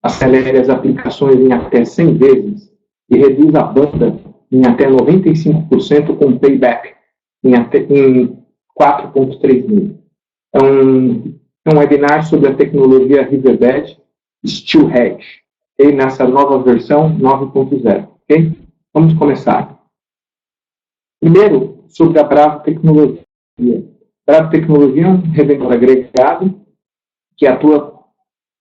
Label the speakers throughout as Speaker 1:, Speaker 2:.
Speaker 1: acelere as aplicações em até 100 vezes e reduz a banda em até 95% com payback em 4,3 meses. É um webinar sobre a tecnologia Riverbed Steelhead, okay? Nessa nova versão 9.0. Okay? Vamos começar. Primeiro, sobre a Bravo Tecnologia. Bravo Tecnologia é um revendedor agregado que atua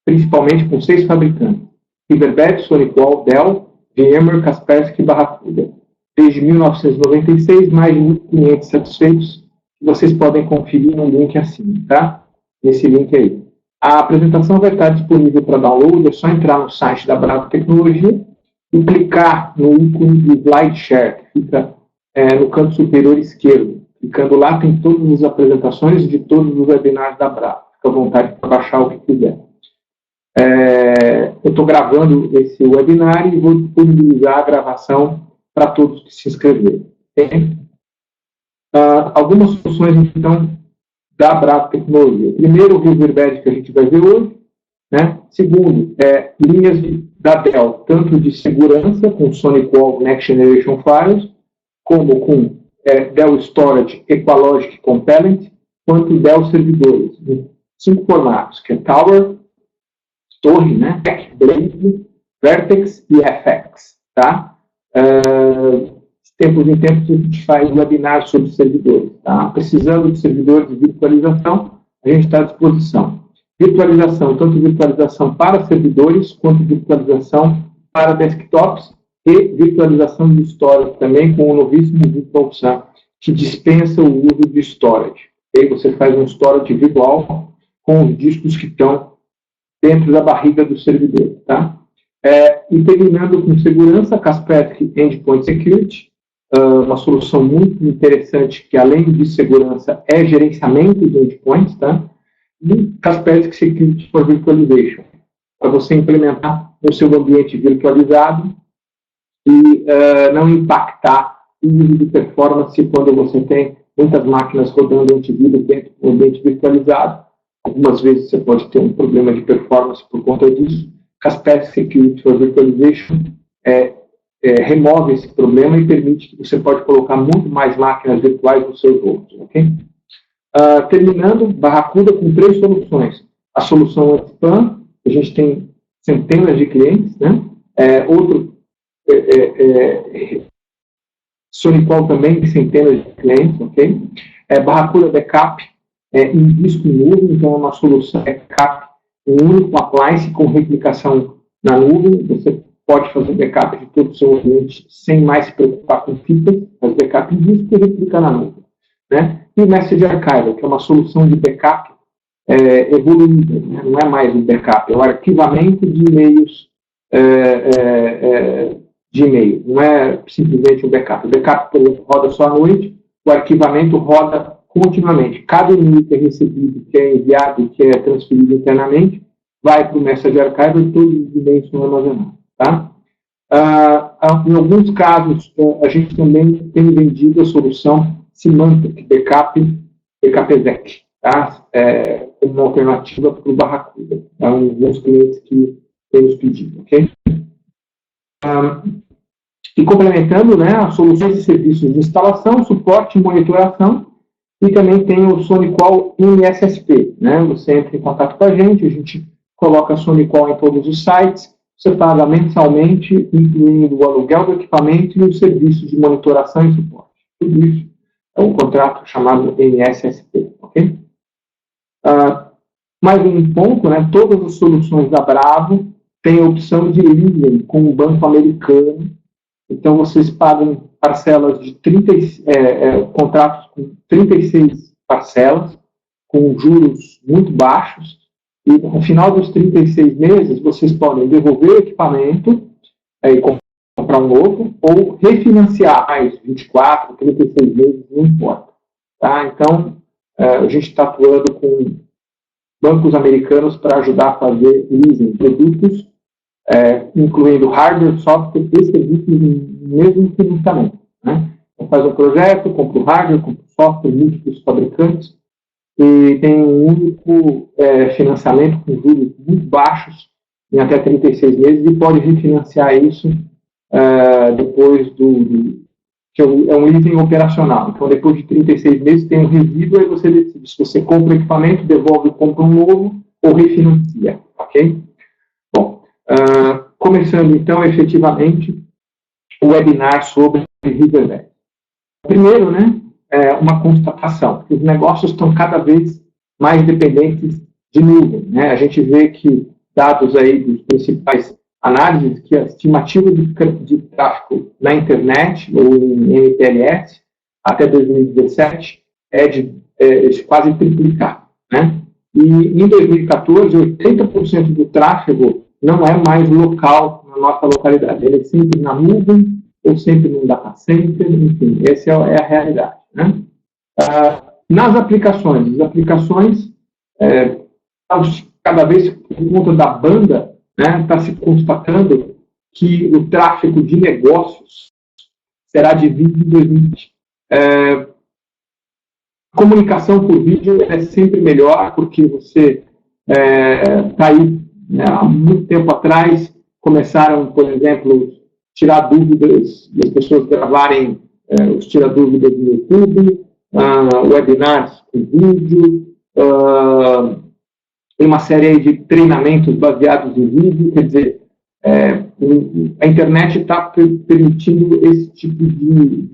Speaker 1: principalmente com 6 fabricantes: Riverbed, SonicWall, Dell, VMware, Kaspersky e Barracuda. Desde 1996, mais de 1.000 clientes satisfeitos, que vocês podem conferir no link acima, tá? Nesse link aí. A apresentação vai estar disponível para download, é só entrar no site da Bravo Tecnologia e clicar no ícone do Slide Share, que fica no canto superior esquerdo. Clicando lá, tem todas as apresentações de todos os webinars da Bravo. Fica à vontade para baixar o que quiser. Eu estou gravando esse webinar e vou disponibilizar a gravação para todos que se inscreverem. Okay? Algumas soluções, então, da Bravo Tecnologia. Primeiro, o Riverbed, que a gente vai ver hoje. Né? Segundo, linhas da Dell, tanto de segurança, com SonicWall Next Generation Files, como com Dell Storage, Equalogic Compellent, quanto Dell Servidores. 5 formatos, que é Tower, Torre, né? Blade, Vertex e FX. Tá? De tempos em tempos a gente faz webinars sobre servidores. Tá? Precisando de servidores de virtualização, a gente está à disposição. Virtualização, tanto virtualização para servidores, quanto virtualização para desktops e virtualização de storage também, com o novíssimo VirtualSAM, que dispensa o uso de storage. E aí você faz um storage virtual com os discos que estão dentro da barriga do servidor. Tá? E terminando com segurança, Kaspersky Endpoint Security, uma solução muito interessante que, além de segurança, é gerenciamento de endpoints, tá? E Kaspersky Security for Virtualization, para você implementar no seu ambiente virtualizado e não impactar o uso de performance quando você tem muitas máquinas rodando antivírus dentro do ambiente virtualizado. Algumas vezes você pode ter um problema de performance por conta disso. Kaspersky Security for Virtualization remove esse problema e permite que você pode colocar muito mais máquinas virtuais nos seus outros. Okay? Terminando, Barracuda com 3 soluções. A solução anti-spam, a gente tem centenas de clientes, né? Outro, SonicWall também, centenas de clientes, ok? Barracuda Backup, em disco em nuvem, então é uma solução backup, um único appliance com replicação na nuvem. Você pode fazer backup de todo o seu ambiente sem mais se preocupar com fitas, faz backup em disco e replica na nuvem. Né? E o Message Archive, que é uma solução de backup evoluída, né? Não é mais um backup, é um arquivamento de e-mails de e-mail, não é simplesmente um backup. O backup, por exemplo, roda só à noite, o arquivamento roda continuamente. Cada e-mail que é recebido, que é enviado, que é transferido internamente, vai para o Message Archive e todos os e-mails são armazenados. Tá? Em alguns casos, a gente também tem vendido a solução Symantec Backup Exec, tá? Como uma alternativa para o Barracuda. Tá? Alguns clientes que têm nos pedido. Okay? E complementando, né, as soluções de serviços de instalação, suporte e monitoração, e também tem o SonicWall MSSP. Né? Você entra em contato com a gente coloca a SonicWall em todos os sites, você paga mensalmente, incluindo o aluguel do equipamento e os serviços de monitoração e suporte. Tudo isso é um contrato chamado MSSP. Okay? Mais um ponto, né, todas as soluções da Bravo têm a opção de leasing com o banco americano. Então, vocês pagam parcelas de contratos com 36 parcelas, com juros muito baixos, e no final dos 36 meses, vocês podem devolver o equipamento e comprar um novo, ou refinanciar mais 24, 36 meses, não importa. Tá? Então, a gente está atuando com bancos americanos para ajudar a fazer leasing, produtos, incluindo hardware, software e serviços no mesmo financiamento. Né? Então, faz um projeto, compra o hardware, compra o software, múltiplos fabricantes, e tem um único financiamento com juros muito baixos em até 36 meses e pode refinanciar isso depois que é um item operacional. Então, depois de 36 meses, tem um resíduo, aí você decide se você compra o equipamento, devolve e compra um novo, ou refinancia, ok? Bom, começando, então, efetivamente, o webinar sobre Riverbed. Primeiro, né, uma constatação, que os negócios estão cada vez mais dependentes de nuvem, né? A gente vê que dados aí dos principais análises, que a estimativa de tráfego na internet, ou em MPLS, até 2017, é de quase triplicar, né? E em 2014, 80% do tráfego não é mais local na nossa localidade. Ele é sempre na nuvem, ou sempre num data center, enfim, essa é a realidade, né? Nas aplicações, as aplicações, cada vez por conta da banda, né, está se constatando que o tráfego de negócios será de vídeo em 2020. Comunicação por vídeo é sempre melhor, porque você está aí, né, há muito tempo atrás, começaram, por exemplo, tirar dúvidas, e as pessoas gravarem os tirar dúvidas no YouTube, webinars com vídeo, uma série de treinamentos baseados em vídeo, quer dizer, a internet está permitindo esse tipo de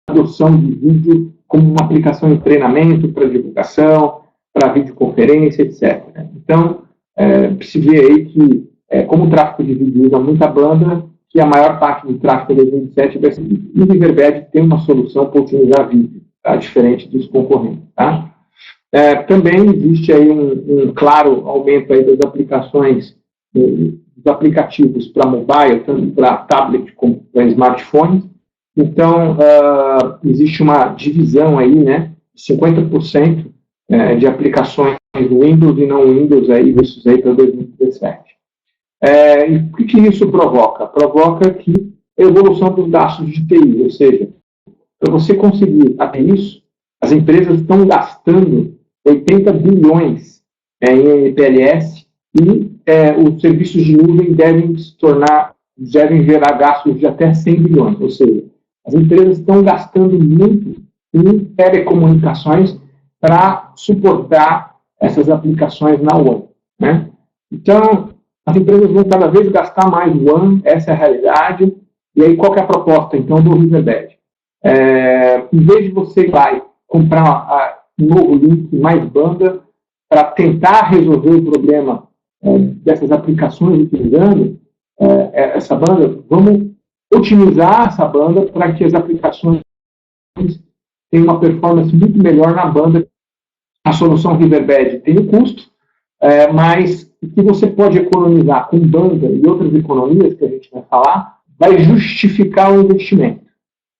Speaker 1: adoção de vídeo como uma aplicação de treinamento, para divulgação, para videoconferência, etc. Então, se vê aí que, como o tráfego de vídeo usa muita banda, que a maior parte do tráfego de 2007 vai ser vídeo. E o Riverbed tem uma solução para otimizar vídeo, tá? Diferente dos concorrentes, tá? Também existe aí um claro aumento aí das aplicações, dos aplicativos para mobile, tanto para tablet como para smartphones. Então, existe uma divisão aí, né, 50% de aplicações Windows e não Windows, aí, versus aí para 2017. E o que isso provoca? Provoca que a evolução dos gastos de TI, ou seja, para você conseguir até isso, as empresas estão gastando 80 bilhões em MPLS e os serviços de nuvem devem gerar gastos de até 100 bilhões, ou seja, as empresas estão gastando muito em telecomunicações para suportar essas aplicações na web, né? Então, as empresas vão cada vez gastar mais WAN, essa é a realidade. E aí, qual que é a proposta, então, do Riverbed? Em vez de você vai comprar um novo link, mais banda, para tentar resolver o problema dessas aplicações utilizando essa banda, vamos otimizar essa banda para que as aplicações tenham uma performance muito melhor na banda. A solução Riverbed tem o custo, mas o que você pode economizar com banda e outras economias que a gente vai falar, vai justificar o investimento.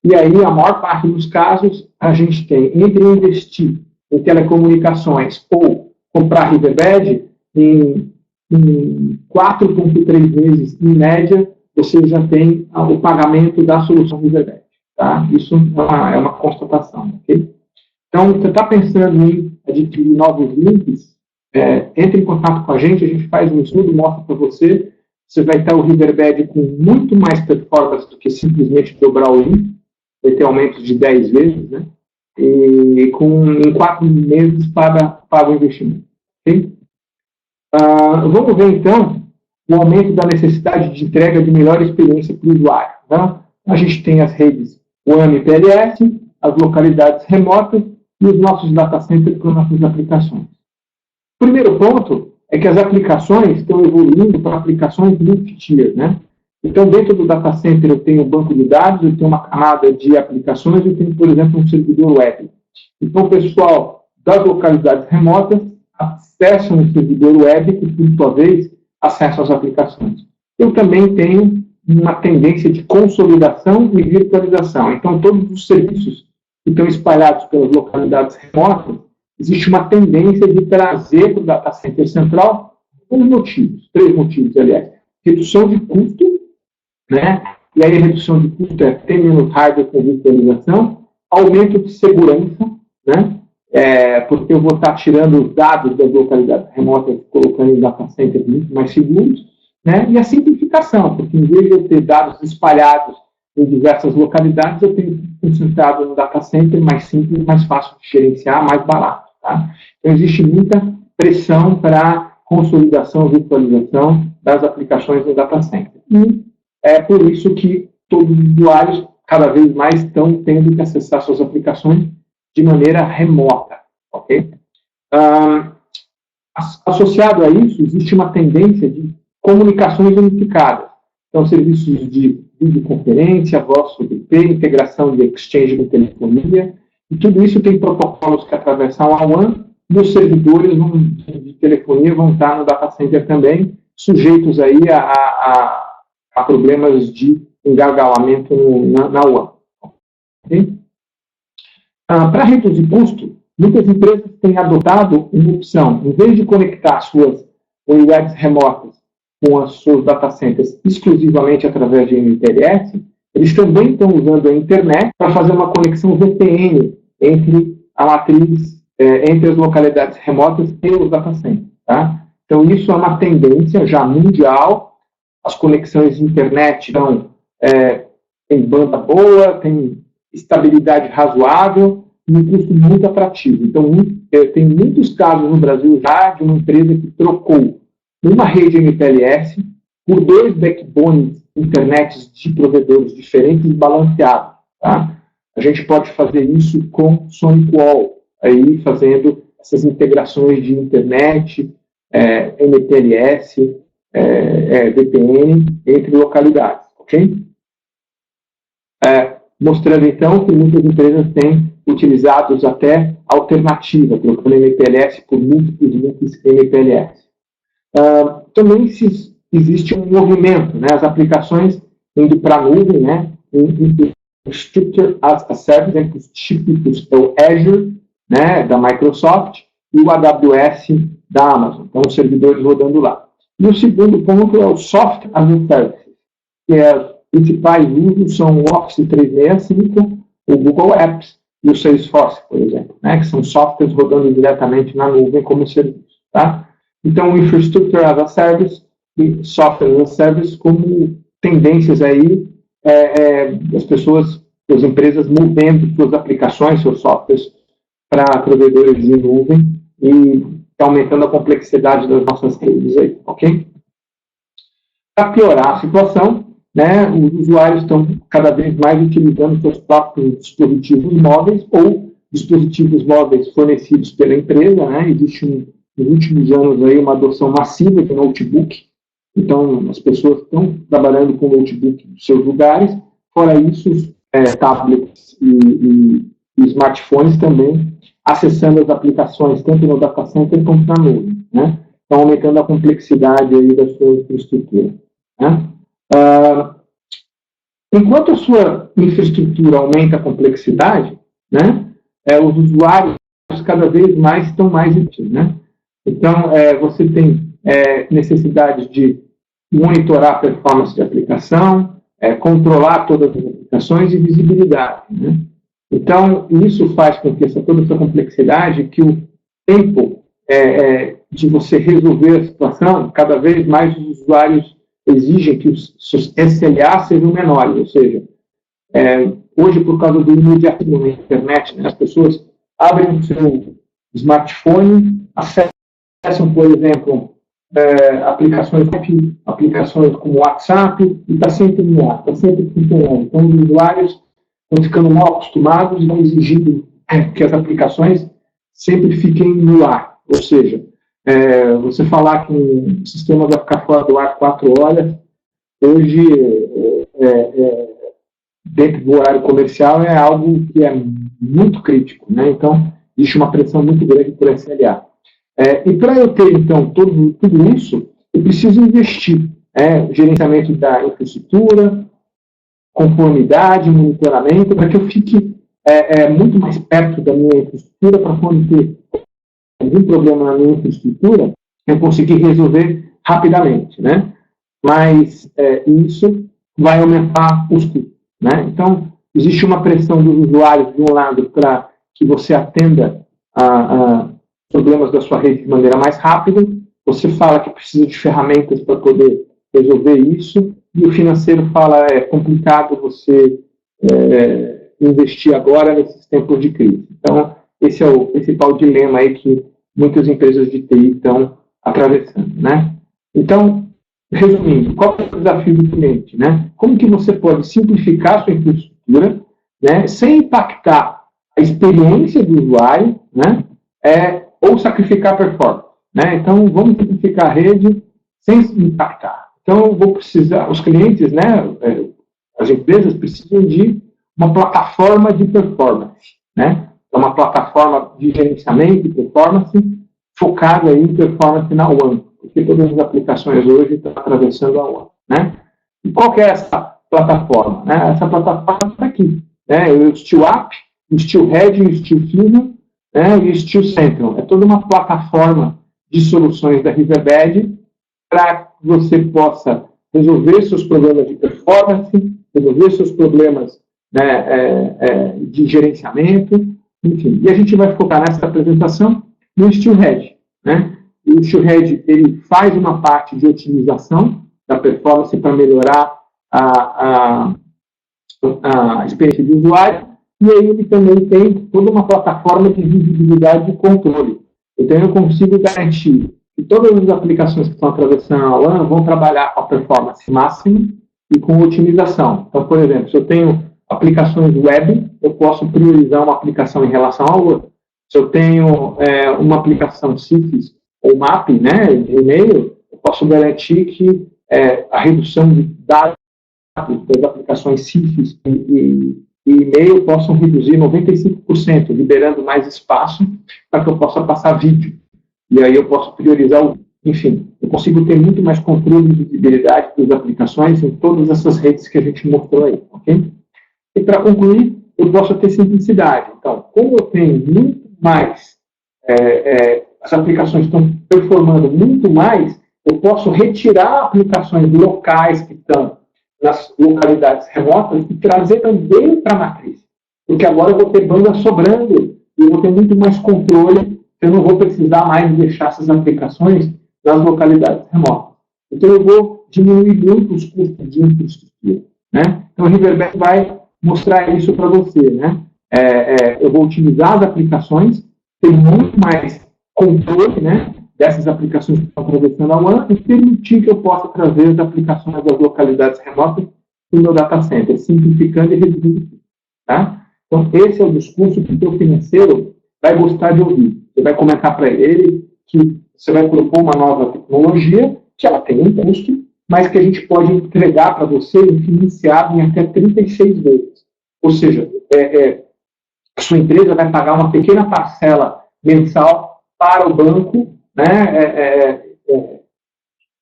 Speaker 1: E aí, a maior parte dos casos, a gente tem entre investir em telecomunicações ou comprar Riverbed, em 4,3 meses, em média, você já tem o pagamento da solução Riverbed. Tá? Isso é uma constatação. Okay? Então, você está pensando em adquirir novos links, entre em contato com a gente faz um estudo, mostra para você, você vai ter o Riverbed com muito mais performance do que simplesmente dobrar o link, vai ter aumentos de 10 vezes, né? E em 4 meses paga o investimento. Okay? Vamos ver, então, o aumento da necessidade de entrega de melhor experiência para o usuário. Então, a gente tem as redes WAN e PLS, as localidades remotas e os nossos data centers para nossas aplicações. O primeiro ponto é que as aplicações estão evoluindo para aplicações multi-tier, né? Então, dentro do data center, eu tenho um banco de dados, eu tenho uma camada de aplicações, eu tenho, por exemplo, um servidor web. Então, o pessoal das localidades remotas acessam o servidor web e, por sua vez, acessam as aplicações. Eu também tenho uma tendência de consolidação e virtualização. Então, todos os serviços que estão espalhados pelas localidades remotas, existe uma tendência de trazer para o data center central três motivos, aliás. Redução de custo, né? E aí a redução de custo é ter menos hardware com virtualização, aumento de segurança, né? porque eu vou estar tirando os dados das localidades remotas, colocando em data centers muito mais seguros, né? E a simplificação, porque em vez de eu ter dados espalhados em diversas localidades, eu tenho concentrado no data center mais simples, mais fácil de gerenciar, mais barato. Tá? Então, existe muita pressão para consolidação, virtualização das aplicações no data center. E é por isso que todos os usuários cada vez mais estão tendo que acessar suas aplicações de maneira remota. Okay? Associado a isso, existe uma tendência de comunicações unificadas. Então, serviços de videoconferência, voz sobre IP, integração de exchange de telefonia, e tudo isso tem protocolos que atravessam a WAN, e os servidores de telefonia vão estar no data center também, sujeitos aí a problemas de engargalamento na WAN. Okay? Para reduzir custo, muitas empresas têm adotado uma opção, em vez de conectar suas unidades remotas com os seus data centers exclusivamente através de MPLS, eles também estão usando a internet para fazer uma conexão VPN entre a matriz, entre as localidades remotas e os data centers. Tá? Então, isso é uma tendência já mundial. As conexões de internet têm banda boa, tem estabilidade razoável e um custo muito atrativo. Então, tem muitos casos no Brasil já de uma empresa que trocou uma rede MPLS por 2 backbones internets de provedores diferentes balanceados. Tá? A gente pode fazer isso com SonicWall, aí fazendo essas integrações de internet, MPLS, VPN entre localidades. Ok? Mostrando então que muitas empresas têm utilizado até alternativa, trocando MPLS por múltiplos MPLS. Também existe um movimento, né, as aplicações indo para a nuvem, né, Infrastructure as a Service, entre os típicos é o Azure, né, da Microsoft, e o AWS da Amazon, então os servidores rodando lá. E o segundo ponto é o Software as a Service, que os principais usos são o Office 365, o Google Apps e o Salesforce, por exemplo, né, que são softwares rodando diretamente na nuvem como serviço. Tá? Então, Infrastructure as a Service e Software as a Service como tendências aí das pessoas, das empresas movendo suas aplicações, seus softwares para provedores de nuvem e aumentando a complexidade das nossas redes aí, ok? Para piorar a situação, né, os usuários estão cada vez mais utilizando seus próprios dispositivos móveis ou dispositivos móveis fornecidos pela empresa, né? Existe nos últimos anos aí uma adoção massiva de notebook, então as pessoas estão trabalhando com notebook nos seus lugares, fora isso, tablets e smartphones também acessando as aplicações tanto no data center quanto na nuvem, né? Então aumentando a complexidade aí da sua infraestrutura, né? Enquanto a sua infraestrutura aumenta a complexidade, né, os usuários cada vez mais estão mais úteis, né? Então, você tem necessidade de monitorar a performance de aplicação, controlar todas as aplicações e visibilidade, né? Então, isso faz com que toda essa complexidade, que o tempo de você resolver a situação, cada vez mais os usuários exigem que os seus SLA sejam menores, ou seja, hoje, por causa do imediatismo na internet, né, as pessoas abrem o seu smartphone, acessam, por exemplo, aplicações como WhatsApp, e está sempre no ar, está sempre funcionando. Então, os usuários estão ficando mal acostumados e estão exigindo que as aplicações sempre fiquem no ar. Ou seja, você falar que um sistema vai ficar fora do ar 4 horas, hoje, dentro do horário comercial, é algo que é muito crítico, né? Então, existe uma pressão muito grande por SLA. E para eu ter, então, tudo isso, eu preciso investir. Gerenciamento da infraestrutura, conformidade, monitoramento, para que eu fique muito mais perto da minha infraestrutura, para quando ter algum problema na minha infraestrutura, eu conseguir resolver rapidamente, né? Mas isso vai aumentar os custos, né? Então, existe uma pressão dos usuários, de um lado, para que você atenda problemas da sua rede de maneira mais rápida, você fala que precisa de ferramentas para poder resolver isso, e o financeiro fala, é complicado você investir agora nesses tempos de crise. Então, esse é o principal dilema aí que muitas empresas de TI estão atravessando, né? Então, resumindo, qual é o desafio do cliente, né? Como que você pode simplificar a sua infraestrutura, né, sem impactar a experiência do usuário, né, ou sacrificar a performance, né? Então, vamos simplificar a rede sem impactar. Então, eu vou precisar, os clientes, né, as empresas precisam de uma plataforma de performance, né? É uma plataforma de gerenciamento e performance focada em performance na One, porque todas as aplicações hoje estão atravessando a One, né? E qual que é essa plataforma? Né? Essa plataforma está aqui, né? O Steel App, o Steel Head, o Steel Fusion, né? E o Steel Central. É toda uma plataforma de soluções da Riverbed para que você possa resolver seus problemas de performance, resolver seus problemas, né, de gerenciamento, enfim. E a gente vai focar nessa apresentação no Steelhead, né? E o Steelhead, ele faz uma parte de otimização da performance para melhorar a experiência do usuário, e aí ele também tem toda uma plataforma de visibilidade e controle. Então, eu consigo garantir que todas as aplicações que estão atravessando a LAN vão trabalhar com a performance máxima e com otimização. Então, por exemplo, se eu tenho aplicações web, eu posso priorizar uma aplicação em relação à outra. Se eu tenho uma aplicação CIFS ou MAP, né, de e-mail, eu posso garantir que a redução de dados das aplicações CIFS e e-mail possam reduzir 95%, liberando mais espaço para que eu possa passar vídeo. E aí eu posso priorizar enfim, eu consigo ter muito mais controle de visibilidade das aplicações em todas essas redes que a gente mostrou aí, ok? E para concluir, eu posso ter simplicidade. Então, como eu tenho muito mais, as aplicações estão performando muito mais, eu posso retirar aplicações locais que estão nas localidades remotas e trazer também para a matriz. Porque agora eu vou ter banda sobrando e eu vou ter muito mais controle, eu não vou precisar mais deixar essas aplicações nas localidades remotas. Então, eu vou diminuir muito os custos de infraestrutura, né? Então, a Riverbed vai mostrar isso para você, né? Eu vou utilizar as aplicações, ter muito mais controle, né, dessas aplicações que estão atravessando a WAN e permitir que eu possa trazer as aplicações das localidades remotas para o meu data center, simplificando e reduzindo tudo, tá? Então, esse é o discurso que o teu financeiro vai gostar de ouvir. Você vai comentar para ele que você vai propor uma nova tecnologia, que ela tem um custo, mas que a gente pode entregar para você financiado em até 36 vezes. Ou seja, a sua empresa vai pagar uma pequena parcela mensal para o banco, né,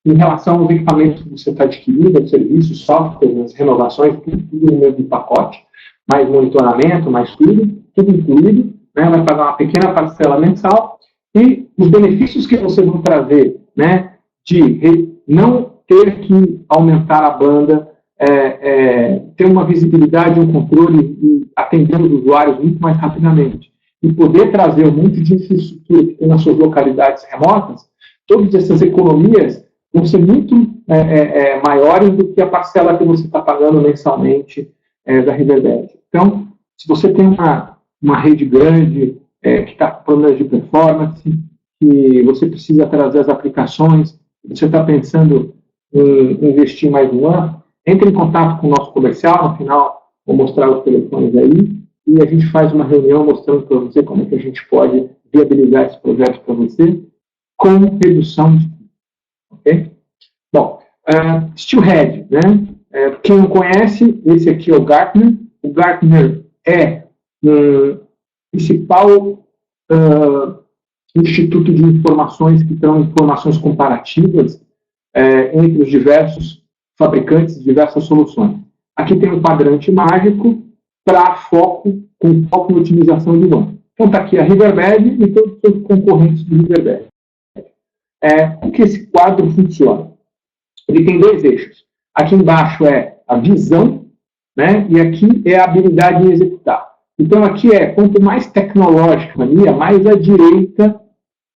Speaker 1: em relação aos equipamentos que você está adquirindo, os serviços, software, as renovações, tudo no mesmo pacote, mais monitoramento, mais tudo incluído, né, vai pagar uma pequena parcela mensal, e os benefícios que você vai trazer, né, de não ter que aumentar a banda, ter uma visibilidade, um controle e atender os usuários muito mais rapidamente, e poder trazer um monte de infraestrutura que tem nas suas localidades remotas, todas essas economias vão ser muito maiores do que a parcela que você está pagando mensalmente da Riverbed. Então, se você tem uma rede grande, que está com problemas de performance, que você precisa trazer as aplicações, você está pensando em investir mais um ano, entre em contato com o nosso comercial, no final vou mostrar os telefones aí, e a gente faz uma reunião mostrando para você como é que a gente pode viabilizar esse projeto para você, com redução de custo, ok? Bom, Steelhead, né? Quem não conhece, esse aqui é o Gartner. O Gartner é o principal instituto de informações que dão informações comparativas entre os diversos fabricantes de diversas soluções. Aqui tem um quadrante mágico para foco, com foco em otimização de WAN. Então está aqui a Riverbed e todos os seus concorrentes de Riverbed. Como que esse quadro funciona? Ele tem dois eixos. Aqui embaixo é a visão, né? E aqui é a habilidade em executar. Então, aqui quanto mais tecnológica a mania, mais à direita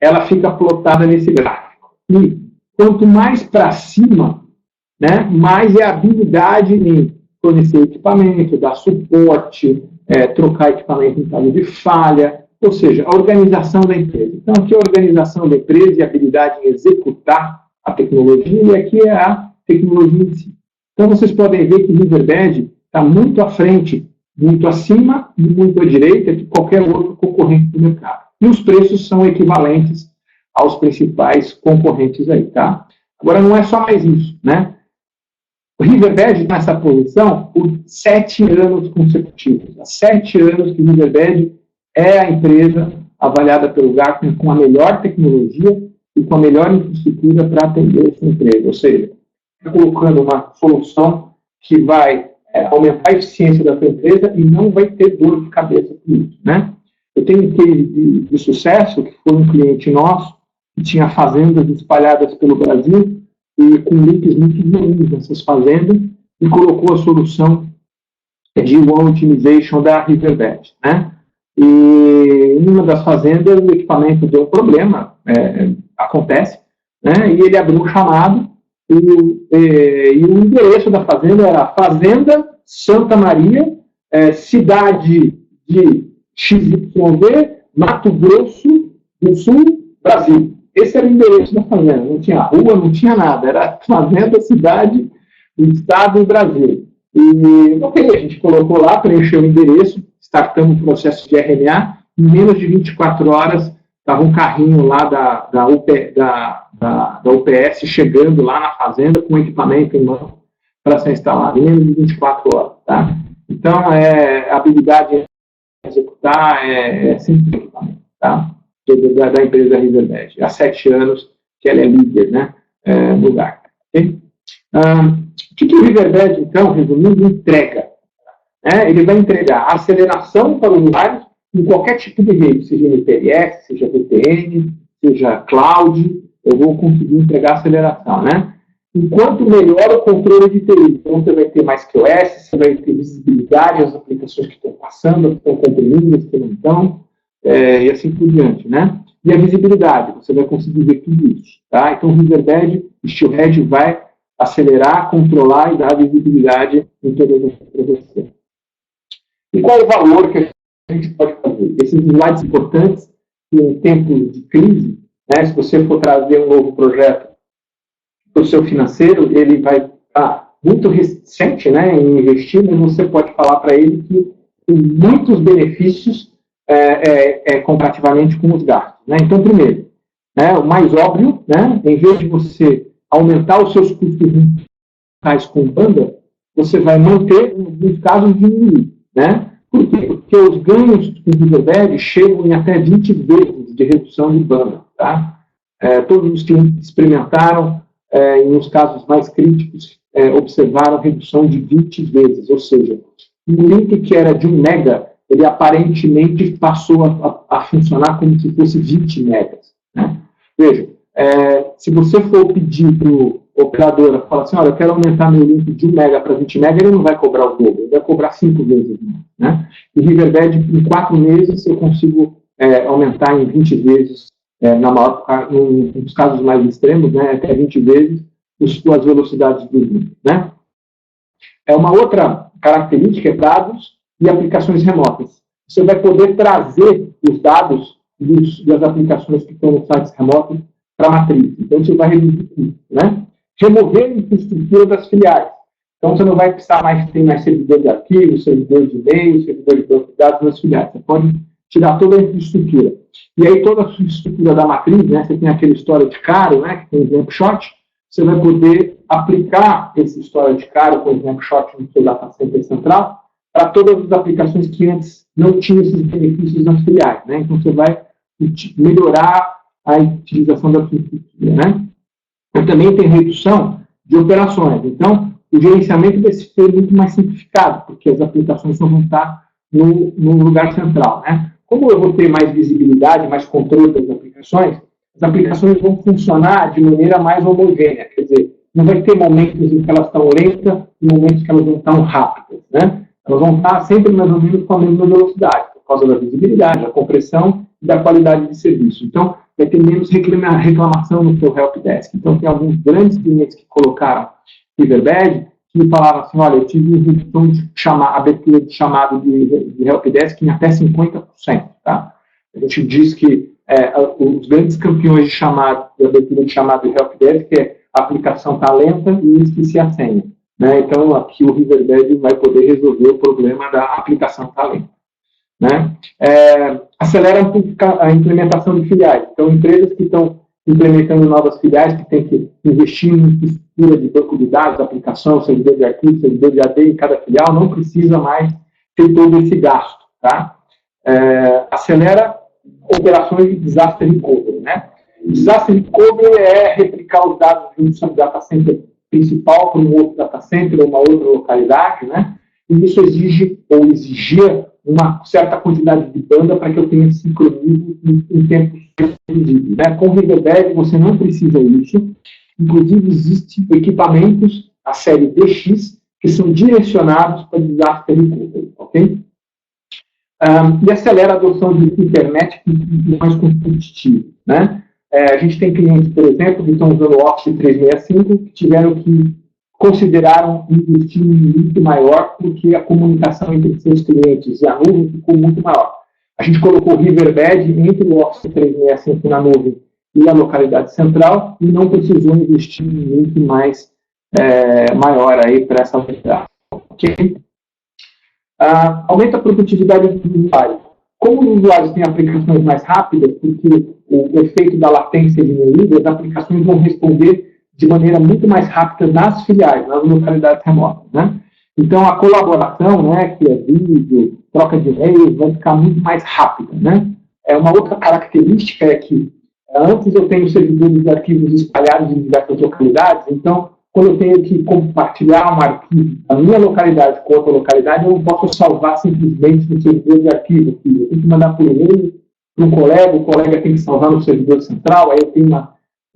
Speaker 1: ela fica plotada nesse gráfico. E quanto mais para cima, né, mais é a habilidade em fornecer equipamento, dar suporte, trocar equipamento em caso de falha, ou seja, a organização da empresa. Então, aqui é a organização da empresa e a habilidade em executar a tecnologia, e aqui é a tecnologia em si. Então, vocês podem ver que Riverbed está muito à frente, muito acima e muito à direita de qualquer outro concorrente do mercado. E os preços são equivalentes aos principais concorrentes aí, tá? Agora, não é só mais isso, né? O Riverbed está nessa posição por 7 anos consecutivos. Há 7 anos que o Riverbed é a empresa avaliada pelo Gartner com a melhor tecnologia e com a melhor infraestrutura para atender essa empresa. Ou seja, está colocando uma solução que vai aumentar a eficiência da sua empresa e não vai ter dor de cabeça com isso, né? Eu tenho um case de sucesso, que foi um cliente nosso, que tinha fazendas espalhadas pelo Brasil, e com links muito ruins nessas fazendas, e colocou a solução de One Optimization da Riverbed, né? E em uma das fazendas, o equipamento deu um problema, acontece, né? E ele abriu um chamado, e o endereço da fazenda era Fazenda Santa Maria, cidade de XYZ, Mato Grosso do Sul, Brasil. Esse era o endereço da fazenda. Não tinha rua, não tinha nada. Era fazenda, cidade, estado e Brasil. E ok, a gente colocou lá, preencheu o endereço, startamos o processo de RMA. Em menos de 24 horas, estava um carrinho lá da UPS chegando lá na fazenda com equipamento em mão para ser instalado. Em menos de 24 horas. Tá? Então, a habilidade em executar sempre equipamento. Tá? Da empresa Riverbed. Há 7 anos que ela é líder, né, no Gartner. Okay? O que o Riverbed, então, resumindo, entrega? Ele vai entregar aceleração para usuários em qualquer tipo de rede, seja MPLS, seja VPN, seja cloud, eu vou conseguir entregar aceleração, né? Enquanto melhor o controle de TI, então você vai ter mais QoS, você vai ter visibilidade às aplicações que estão passando, que estão comprimidas, que não estão, e assim por diante, né? E a visibilidade, você vai conseguir ver tudo isso, tá? Então, o Riverbed, o Steelhead vai acelerar, controlar e dar visibilidade em todas as para. E qual é o valor que a gente pode fazer? Esses slides importantes, em tempos de crise, né, se você for trazer um novo projeto para o seu financeiro, ele vai estar muito reticente, né, em investir, mas você pode falar para ele que tem muitos benefícios comparativamente com os gastos. Né? Então, primeiro, né, o mais óbvio, né, em vez de você aumentar os seus custos com banda, você vai manter, nos casos, diminuir. Né? Por quê? Porque os ganhos do Riverbed chegam em até 20 vezes de redução de banda. Tá? Todos os que experimentaram, nos casos mais críticos, observaram redução de 20 vezes. Ou seja, um link que era de 1 mega, ele aparentemente passou a funcionar como se fosse 20 megas. Né? Veja, se você for pedir para o operador, falar assim, olha, eu quero aumentar meu link de 1 mega para 20 mega, ele não vai cobrar o dobro, ele vai cobrar 5 vezes. Né? E Riverbed, em 4 meses, eu consigo aumentar em 20 vezes, nos casos mais extremos, né, até 20 vezes, as velocidades do link. Né? Uma outra característica é dados e aplicações remotas. Você vai poder trazer os dados das aplicações que estão nos sites remotos para a matriz. Então, você vai reduzir tudo. Né? Remover a infraestrutura das filiais. Então, você não vai precisar ter mais servidor de arquivos, servidor de e-mail, servidor de banco de dados nas filiais. Você pode tirar toda a infraestrutura. E aí, toda a estrutura da matriz, né, você tem aquele storage caro, né, que tem snapshot, você vai poder aplicar esse storage caro com snapshot no seu data center central para todas as aplicações que antes não tinham esses benefícios nas filiais. Né? Então, você vai melhorar a utilização da infraestrutura. Né? E também tem redução de operações. Então, o gerenciamento vai ser muito mais simplificado, porque as aplicações vão estar no lugar central. Né? Como eu vou ter mais visibilidade, mais controle das aplicações, as aplicações vão funcionar de maneira mais homogênea. Quer dizer, não vai ter momentos em que elas estão lentas e momentos que elas não estão rápidas. Né? elas vão estar sempre mais ou menos com a mesma velocidade, por causa da visibilidade, da compressão e da qualidade de serviço. Então, vai ter menos reclamação no seu helpdesk. Então, tem alguns grandes clientes que colocaram Riverbed, que falaram assim, olha, eu tive redução de abertura de chamado de helpdesk em até 50%. Tá? A gente diz que os grandes campeões de abertura de chamado de helpdesk é a aplicação está lenta e esqueci a senha. Né? Então, aqui o Riverbed vai poder resolver o problema da aplicação está lenta. Né? Acelera a implementação de filiais. Então, empresas que estão implementando novas filiais, que têm que investir em estrutura de banco de dados, aplicação, servidor de arquivo, servidor de AD em cada filial, não precisa mais ter todo esse gasto. Tá? Acelera operações de disaster recovery. Né? Disaster recovery é replicar os dados de um data center principal para um outro data center ou uma outra localidade, né? E isso exige ou exigia uma certa quantidade de banda para que eu tenha sincronismo em tempos reduzidos. Né? Com Riverbed você não precisa disso. Inclusive, existem equipamentos, a série DX, que são direcionados para disaster recovery. Ok? E acelera a adoção de internet mais competitiva. Né? A gente tem clientes, por exemplo, que estão usando o Office 365, que tiveram que consideraram investir em um limite maior porque a comunicação entre seus clientes e a nuvem ficou muito maior. A gente colocou o Riverbed entre o Office 365 na nuvem e a localidade central e não precisou investir em um limite mais maior aí para essa localidade. Okay? Aumenta a produtividade do usuário. Como os usuários têm aplicações mais rápidas, porque o efeito da latência diminuída, as aplicações vão responder de maneira muito mais rápida nas filiais, nas localidades remotas. Né? Então, a colaboração, né, que é vídeo, troca de e-mails, vai ficar muito mais rápida. Né? Uma outra característica é que antes eu tenho servidores de arquivos espalhados em diversas localidades, então, quando eu tenho que compartilhar um arquivo da minha localidade com outra localidade, eu não posso salvar simplesmente no servidor de arquivo. Eu tenho que mandar por e-mail para um colega, o colega tem que salvar no servidor central, aí eu tenho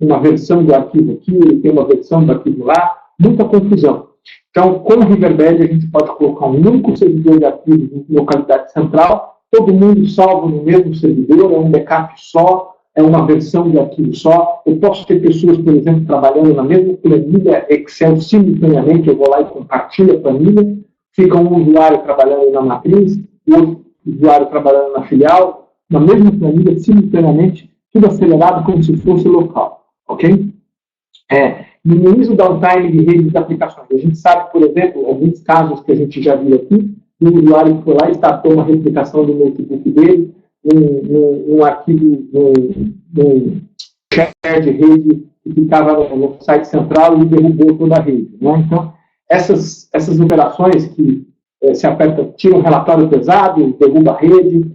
Speaker 1: uma versão do arquivo aqui, ele tem uma versão do arquivo lá, muita confusão. Então, com o Riverbed, a gente pode colocar um único servidor de arquivos em localidade central, todo mundo salvo no mesmo servidor, é um backup só, é uma versão de arquivo só. Eu posso ter pessoas, por exemplo, trabalhando na mesma planilha Excel simultaneamente, eu vou lá e compartilho a planilha, fica um usuário trabalhando na matriz, e outro usuário trabalhando na filial, na mesma planilha, simultaneamente, tudo acelerado como se fosse local. Ok? Minimiza o downtime de redes de aplicações. A gente sabe, por exemplo, alguns casos que a gente já viu aqui, um usuário que foi lá e startou uma replicação do notebook dele, num arquivo, num share de rede que ficava no site central e derrubou toda a rede. Né? Então, essas operações que se aperta, tira um relatório pesado, derruba a rede,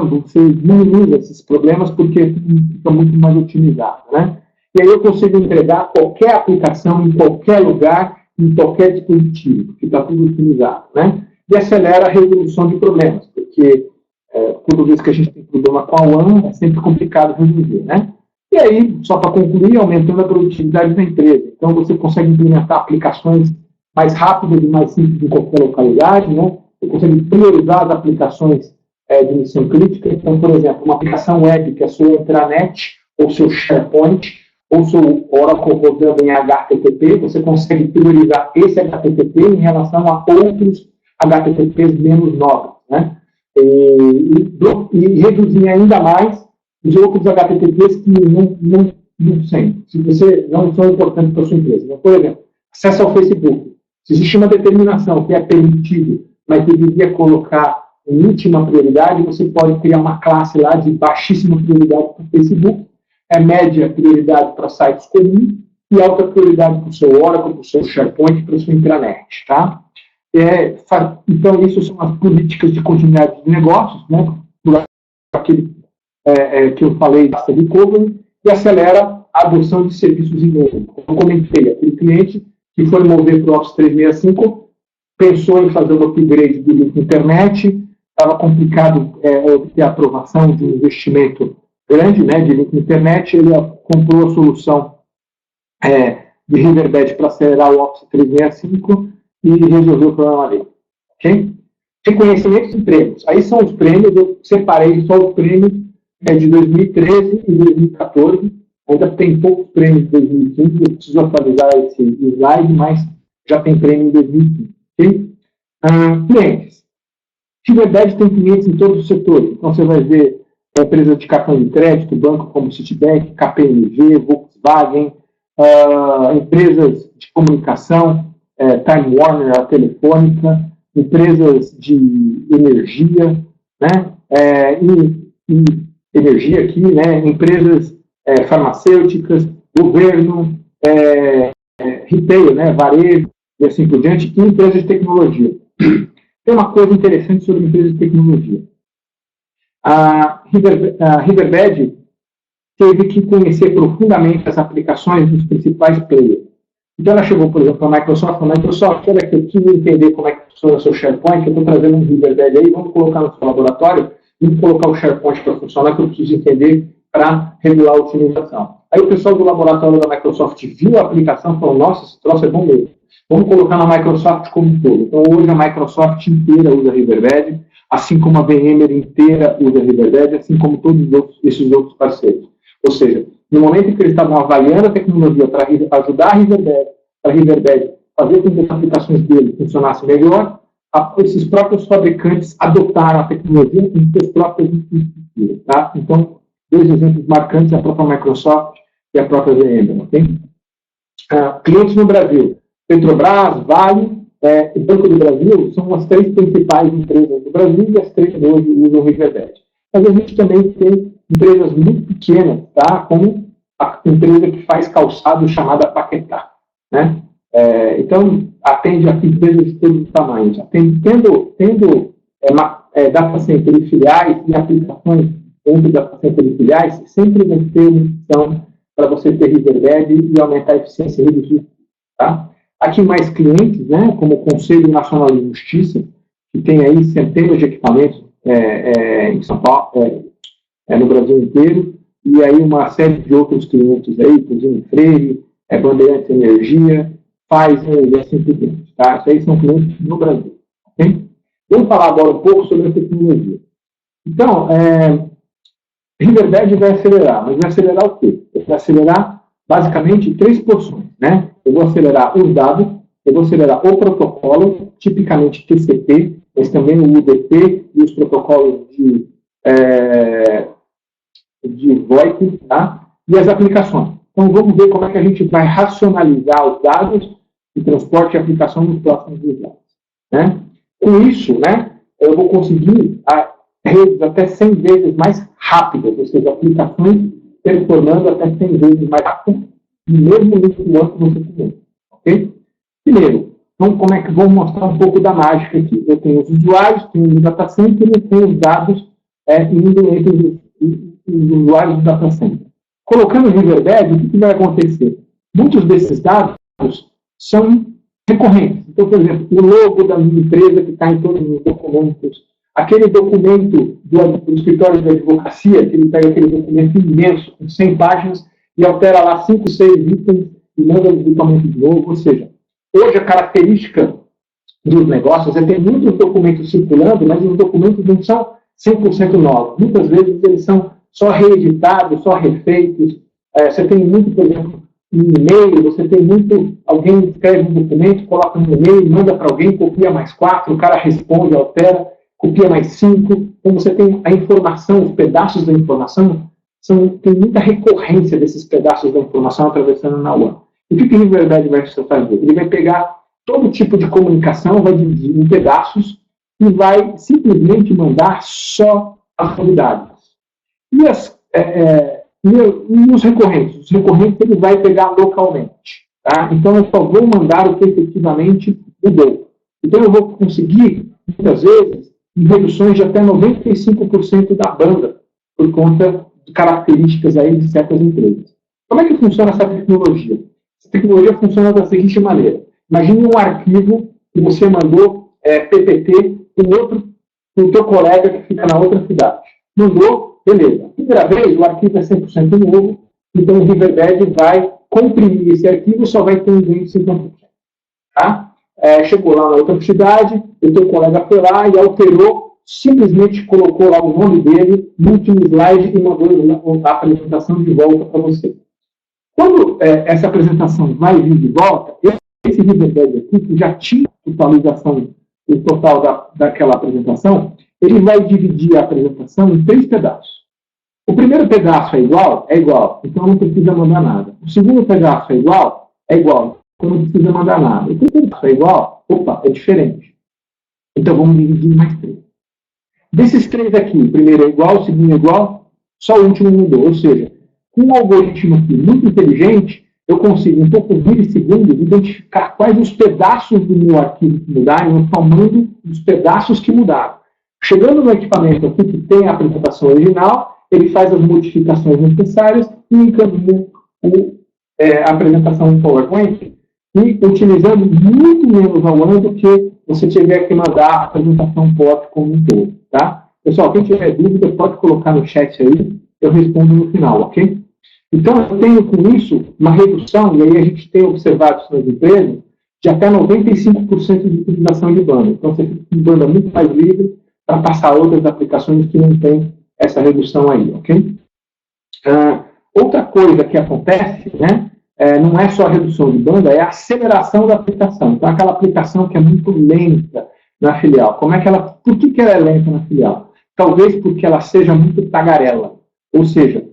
Speaker 1: você minimiza esses problemas porque fica muito mais otimizado. Né? E aí eu consigo entregar qualquer aplicação em qualquer lugar, em qualquer dispositivo, porque está tudo otimizado. Né? E acelera a resolução de problemas, porque toda vez que a gente tem problema com a WAN, é sempre complicado resolver. Né? E aí, só para concluir, aumentando a produtividade da empresa. Então, você consegue implementar aplicações mais rápidas e mais simples em qualquer localidade. Né? Você consegue priorizar as aplicações de missão crítica. Então, por exemplo, uma aplicação web, que é a sua intranet, ou seu SharePoint, ou seu Oracle rodando em HTTP, você consegue priorizar esse HTTP em relação a outros HTTPs menos novos. Né? E reduzir ainda mais os outros HTTPs que não se você não são importantes para a sua empresa. Então, por exemplo, acesso ao Facebook. Se existe uma determinação que é permitido, mas deveria colocar em última prioridade, você pode criar uma classe lá de baixíssima prioridade para o Facebook, média prioridade para sites comuns e alta prioridade para o seu Oracle, para o seu SharePoint, para a sua intranet. Tá? Então, isso são as políticas de continuidade de negócios, né, por aquele que eu falei da recovery, e acelera a adoção de serviços em nuvem. Como eu comentei, aquele cliente que foi mover para o Office 365 pensou em fazer um upgrade do link internet, estava complicado obter a aprovação de um investimento grande, né, de link internet, ele comprou a solução de Riverbed para acelerar o Office 365 e resolveu o problema dele. ok? Reconhecimentos e prêmios. Aí são os prêmios, eu separei só os prêmios de 2013 e 2014. Ainda tem poucos prêmios de 2015, eu preciso atualizar esse slide, mas já tem prêmio em 2015. Okay? Clientes. Fiberdade tem clientes em todos os setores. Então, você vai ver empresas de cartão de crédito, banco como Citibank, KPMG, Volkswagen, empresas de comunicação, Time Warner, a Telefônica, empresas de energia, né? Energia aqui, né? Empresas farmacêuticas, governo, retail, né? Varejo, e assim por diante, e empresas de tecnologia. Tem uma coisa interessante sobre empresas de tecnologia. A Riverbed teve que conhecer profundamente as aplicações dos principais players. Então, ela chegou, por exemplo, para a Microsoft, olha aqui, eu preciso entender como é que funciona o seu SharePoint, eu estou trazendo um Riverbed aí, vamos colocar no seu laboratório, vamos colocar o SharePoint para funcionar, que eu preciso entender para regular a otimização. Aí o pessoal do laboratório da Microsoft viu a aplicação e falou, nossa, esse troço é bom mesmo. Vamos colocar na Microsoft como um todo. Então, hoje a Microsoft inteira usa Riverbed, assim como a VMware inteira usa Riverbed, assim como todos esses outros parceiros. Ou seja, no momento em que eles estavam avaliando a tecnologia para ajudar a Riverbed fazer com que as aplicações dele funcionassem melhor, esses próprios fabricantes adotaram a tecnologia em suas próprias infraestruturas. Tá? Então, dois exemplos marcantes, a própria Microsoft e a própria VMware. Okay? Clientes no Brasil. Petrobras, Vale e Banco do Brasil são as três principais empresas do Brasil e as três hoje usam Riverbed. Mas a gente também tem empresas muito pequenas, tá? Como a empresa que faz calçado chamada Paquetá. Né? Então, atende a empresas de todos os tamanhos. Tendo data center e filiais e aplicações dentro da data center e filiais, sempre vai ter uma opção para você ter Riverbed e aumentar a eficiência e reduzir. Tá? Aqui mais clientes, né, como o Conselho Nacional de Justiça, que tem aí centenas de equipamentos em São Paulo, no Brasil inteiro, e aí uma série de outros clientes aí, Cozinha Freire, Bandeirantes Energia, Pfizer e assim por diante. Tá? Esses aí são clientes no Brasil. Okay? Vamos falar agora um pouco sobre a tecnologia. Então, Riverbed vai acelerar, mas vai acelerar o quê? Vai acelerar basicamente três porções, né? Eu vou acelerar os dados, eu vou acelerar o protocolo, tipicamente TCP, mas também o UDP e os protocolos de VoIP, tá? E as aplicações. Então, vamos ver como é que a gente vai racionalizar os dados e transporte e aplicação nos próximos slides. Né? Com isso, né, eu vou conseguir redes até 100 vezes mais rápidas, ou seja, aplicações performando até 100 vezes mais rápido, mesmo no ano que você tem. Ok? Primeiro, então, vamos mostrar um pouco da mágica aqui. Eu tenho os usuários, tenho o data center e tenho os dados indo entre os usuários do data center. Colocando o Riverbed, o que vai acontecer? Muitos desses dados são recorrentes. Então, por exemplo, o logo da minha empresa que está em todos os documentos, aquele documento do escritório de advocacia, que ele pega aquele documento imenso, com 100 páginas, e altera lá 5, 6 itens e manda o documento de novo. Ou seja, hoje a característica dos negócios é ter muitos documentos circulando, mas os documentos não são 100% novos. Muitas vezes eles são só reeditados, só refeitos. Você tem muito, por exemplo, um e-mail, você tem muito, alguém escreve um documento, coloca no e-mail, manda para alguém, copia mais 4, o cara responde, altera, copia mais 5. Então você tem a informação, os pedaços da informação, tem muita recorrência desses pedaços da informação atravessando na UAM. E o que o Riverbed vai fazer? Ele vai pegar todo tipo de comunicação, vai dividir em pedaços e vai simplesmente mandar só as novidades. E os recorrentes? Os recorrentes ele vai pegar localmente. Tá? Então, eu só vou mandar o que efetivamente mudou. Então, eu vou conseguir, muitas vezes, reduções de até 95% da banda, por conta de características aí de certas empresas. Como é que funciona essa tecnologia? Essa tecnologia funciona da seguinte maneira. Imagine um arquivo que você mandou PPT para o teu colega que fica na outra cidade. Mandou, beleza. Primeira vez, o arquivo é 100% novo, então o Riverbed vai comprimir esse arquivo e só vai ter um ganho de 50%. Tá? chegou lá na outra cidade, o teu colega foi lá e alterou, simplesmente colocou lá o nome dele no último slide e mandou a apresentação de volta para você. Quando essa apresentação vai vir de volta, esse Riverbed aqui, que já tinha atualização do total daquela apresentação, ele vai dividir a apresentação em 3 pedaços. O primeiro pedaço é igual, então não precisa mandar nada. O segundo pedaço é igual, então não precisa mandar nada. O terceiro pedaço é igual, é diferente. Então vamos dividir em mais 3. Desses 3 aqui, o primeiro é igual, o segundo é igual, só o último mudou. Ou seja, com um algoritmo aqui muito inteligente, eu consigo, em poucos milissegundos, identificar quais os pedaços do meu arquivo que mudaram, o tamanho dos pedaços que mudaram. Chegando no equipamento aqui que tem a apresentação original, ele faz as modificações necessárias e encaminha a apresentação em PowerPoint, e utilizando muito menos ao ano do que você tiver que mandar a apresentação PowerPoint como um todo. Tá? Pessoal, quem tiver dúvida, pode colocar no chat aí, eu respondo no final, ok? Então, eu tenho com isso uma redução, e aí a gente tem observado isso nas empresas, de até 95% de utilização de banda. Então, você fica com banda muito mais livre para passar outras aplicações que não tem essa redução aí, ok? Outra coisa que acontece, né, não é só a redução de banda, é a aceleração da aplicação. Então, aquela aplicação que é muito lenta na filial. Por que ela é lenta na filial? Talvez porque ela seja muito tagarela. Ou seja,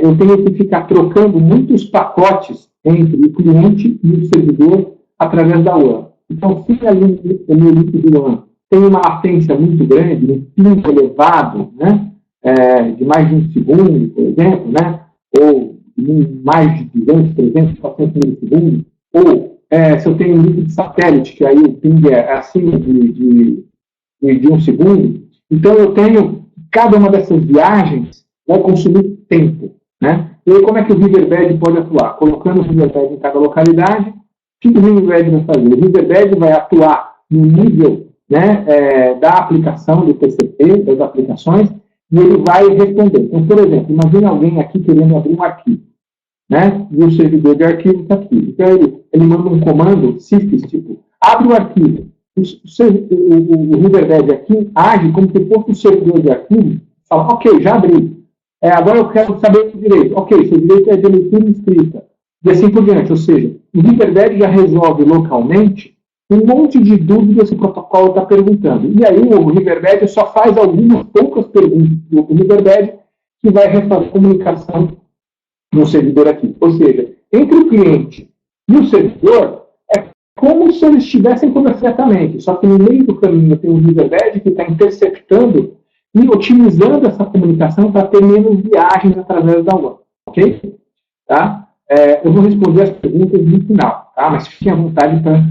Speaker 1: eu tenho que ficar trocando muitos pacotes entre o cliente e o servidor através da WAN. Então, se ali o meu líquido WAN tem uma latência muito grande, um pico elevado, né, de mais de 1 segundo, por exemplo, né, ou mais de 200, 300, 400 milissegundos, ou se eu tenho um líquido de satélite, que aí o ping é acima de 1 segundo, então eu tenho, cada uma dessas viagens vai consumir tempo, né? E aí como é que o Riverbed pode atuar? Colocando o Riverbed em cada localidade, o que o Riverbed vai fazer? O Riverbed vai atuar no nível, né, da aplicação, do TCP, das aplicações, e ele vai responder. Então, por exemplo, imagine alguém aqui querendo abrir um arquivo, né? E o servidor de arquivo está aqui. Então, ele manda um comando, CIFS, tipo, abre o arquivo. O Riverbed aqui age como se fosse um servidor de arquivo, fala, ok, já abri. Agora eu quero saber o direito. Ok, seu direito é de leitura escrita. E assim por diante. Ou seja, o Riverbed já resolve localmente um monte de dúvidas que o protocolo está perguntando. E aí o Riverbed só faz algumas poucas perguntas do Riverbed que vai refazer a comunicação no servidor aqui. Ou seja, entre o cliente e o servidor, é como se eles estivessem conversando diretamente. Só que no meio do caminho tem um Riverbed que está interceptando e otimizando essa comunicação para ter menos viagens através da WAN. Ok? Tá? Eu vou responder as perguntas no final, tá? Mas fiquem à vontade para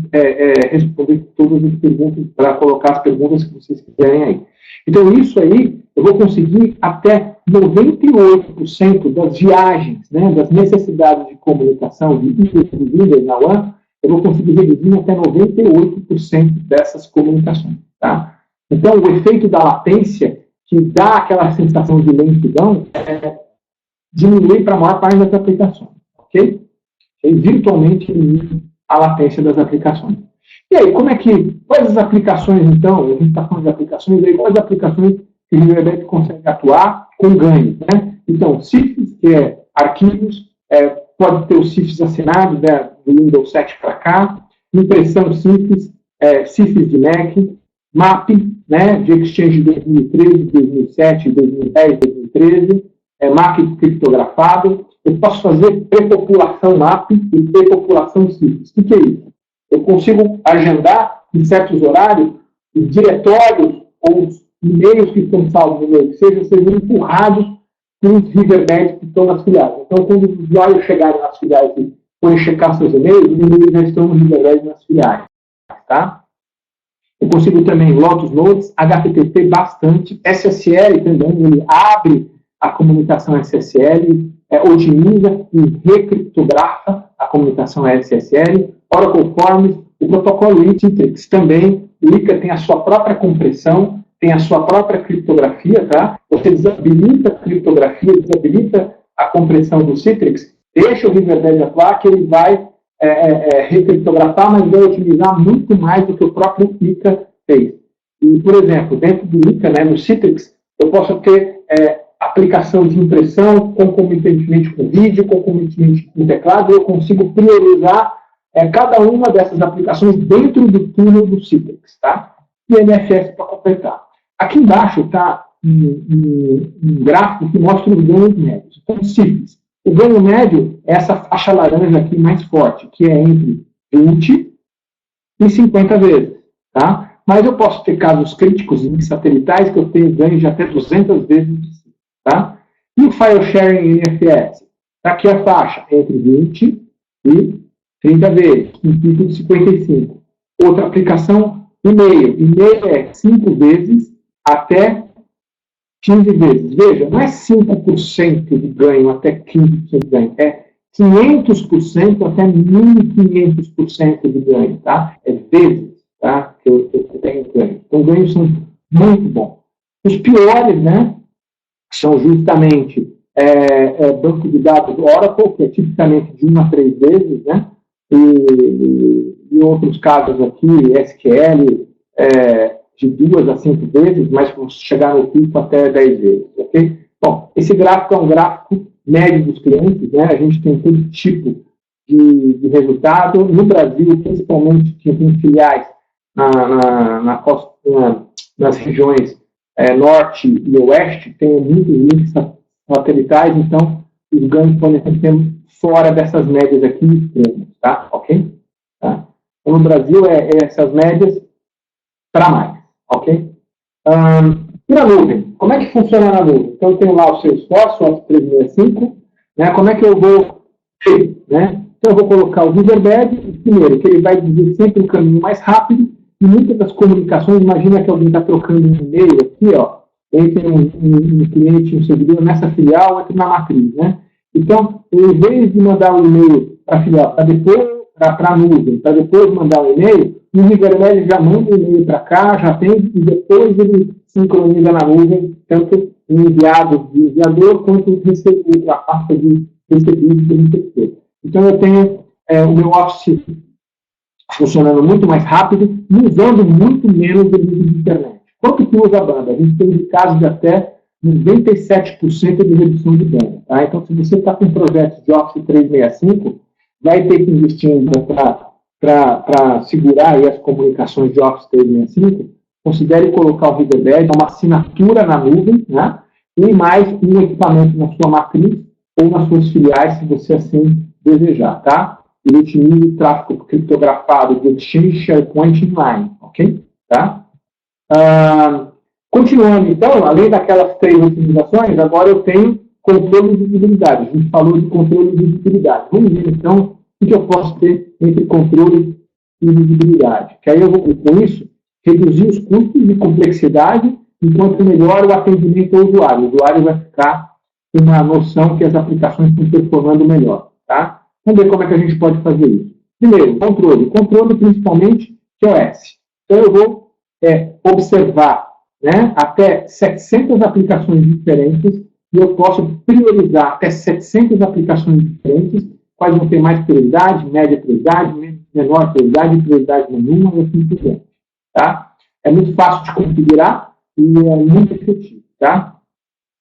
Speaker 1: responder todas as perguntas, para colocar as perguntas que vocês quiserem aí. Então, isso aí, eu vou conseguir até 98% das viagens, né, das necessidades de comunicação de líderes na WAN, eu vou conseguir reduzir até 98% dessas comunicações, tá? Então, o efeito da latência, que dá aquela sensação de lentidão, diminui para a maior parte das aplicações, ok? E virtualmente diminui a latência das aplicações. E aí, quais as aplicações, então, a gente está falando de aplicações, aí, quais aplicações que o Riverbed consegue atuar com ganho, né? Então, CIFS, que é arquivos, pode ter os CIFS assinados, né, do Windows 7 para cá, impressão CIFS, CIFS de Mac, MAP, né, de Exchange 2013, 2007, 2010, 2013, MAP criptografado. Eu posso fazer prepopulação MAP e prepopulação CIFS. O que é isso? Eu consigo agendar em certos horários os diretórios ou os e-mails que estão salvos no meu, sejam empurrados pelos Riverbeds que estão nas filiais. Então, quando os usuários chegarem nas filiais e forem checar seus e-mails, os e-mails já estão no Riverbed nas filiais. Tá? Eu consigo também Lotus Notes, HTTP bastante, SSL também, ele abre a comunicação SSL, otimiza e recriptografa a comunicação SSL, Oracle Forms, o protocolo Citrix também, o ICA tem a sua própria compressão, tem a sua própria criptografia, tá? Você desabilita a criptografia, desabilita a compressão do Citrix, deixa o Riverbed atuar, que ele vai recriptografar, mas vai utilizar muito mais do que o próprio ICA fez. E, por exemplo, dentro do ICA, né, no Citrix, eu posso ter aplicação de impressão concomitantemente com vídeo, concomitantemente com teclado, e eu consigo priorizar cada uma dessas aplicações dentro do túnel do Citrix, tá? E NFS para completar. Aqui embaixo está um gráfico que mostra os ganhos médios. Então, simples. O ganho médio é essa faixa laranja aqui mais forte, que é entre 20 e 50 vezes, tá? Mas eu posso ter casos críticos em satelitais que eu tenho ganho de até 200 vezes, tá? E o file sharing NFS? Está aqui a faixa entre 20 e 30 vezes, um pico de 55. Outra aplicação, e-mail. E-mail é 5 vezes até 15 vezes. Veja, não é 5% de ganho até 15% de ganho. É 500% até 1.500% de ganho, tá? É vezes, tá? Que eu tenho ganho. Então, ganhos são muito bons. Os piores, né? São justamente banco de dados do Oracle, que é tipicamente de 1 a 3 vezes, né? E outros casos aqui, SQL, de 2 a 5 vezes, mas vamos chegar no pico até 10 vezes, ok? Bom, esse gráfico é um gráfico médio dos clientes, né? A gente tem todo tipo de resultado. No Brasil, principalmente, que tem filiais nas regiões norte e oeste, tem muitos links satelitais, então os ganhos podem ser fora dessas médias aqui extremas, tá? Ok? Tá? Então, no Brasil, essas médias para mais, ok? E na nuvem? Como é que funciona na nuvem? Então, eu tenho lá o Salesforce, o Office 365, né? Como é que eu vou ter, né? Então, eu vou colocar o Riverbed, primeiro, que ele vai dizer sempre o caminho mais rápido, e muitas das comunicações, imagina que alguém está trocando um e-mail aqui, ó, entre um cliente e um servidor nessa filial, entre na matriz, né? Então, em vez de mandar um e-mail para a filial, para a nuvem, para depois mandar um e-mail, o Riverbed já manda um e-mail para cá, já tem, e depois ele sincroniza na nuvem, tanto o enviado de enviador, quanto a pasta de recebido do receptor. Então, eu tenho o meu Office funcionando muito mais rápido e usando muito menos o nível de internet. Quanto que usa a banda? A gente tem casos de até 97% de redução de banda. Tá? Então, se você está com projetos de Office 365, vai ter que investir ainda para segurar aí as comunicações de Office 365, considere colocar o Riverbed, uma assinatura na nuvem, né? E mais um equipamento na sua matriz ou nas suas filiais, se você assim desejar, tá? Ele otimiza o tráfego criptografado de Exchange, SharePoint Inline, ok? Tá? Continuando, então, além daquelas 3 otimizações, agora eu tenho controle de visibilidade. A gente falou de controle de visibilidade. Vamos ver, então, o que eu posso ter entre controle e visibilidade. Que aí eu vou, com isso, reduzir os custos de complexidade, enquanto melhora o atendimento ao usuário. O usuário vai ficar com uma noção que as aplicações estão performando melhor, tá? Vamos ver como é que a gente pode fazer isso. Primeiro, controle. Controle, principalmente, QoS. Então, eu vou observar, né, até 700 aplicações diferentes e eu posso priorizar até 700 aplicações diferentes, quais vão ter mais prioridade, média prioridade, menor prioridade nenhuma e assim por diante. Tá? É muito fácil de configurar e é muito efetivo. Tá?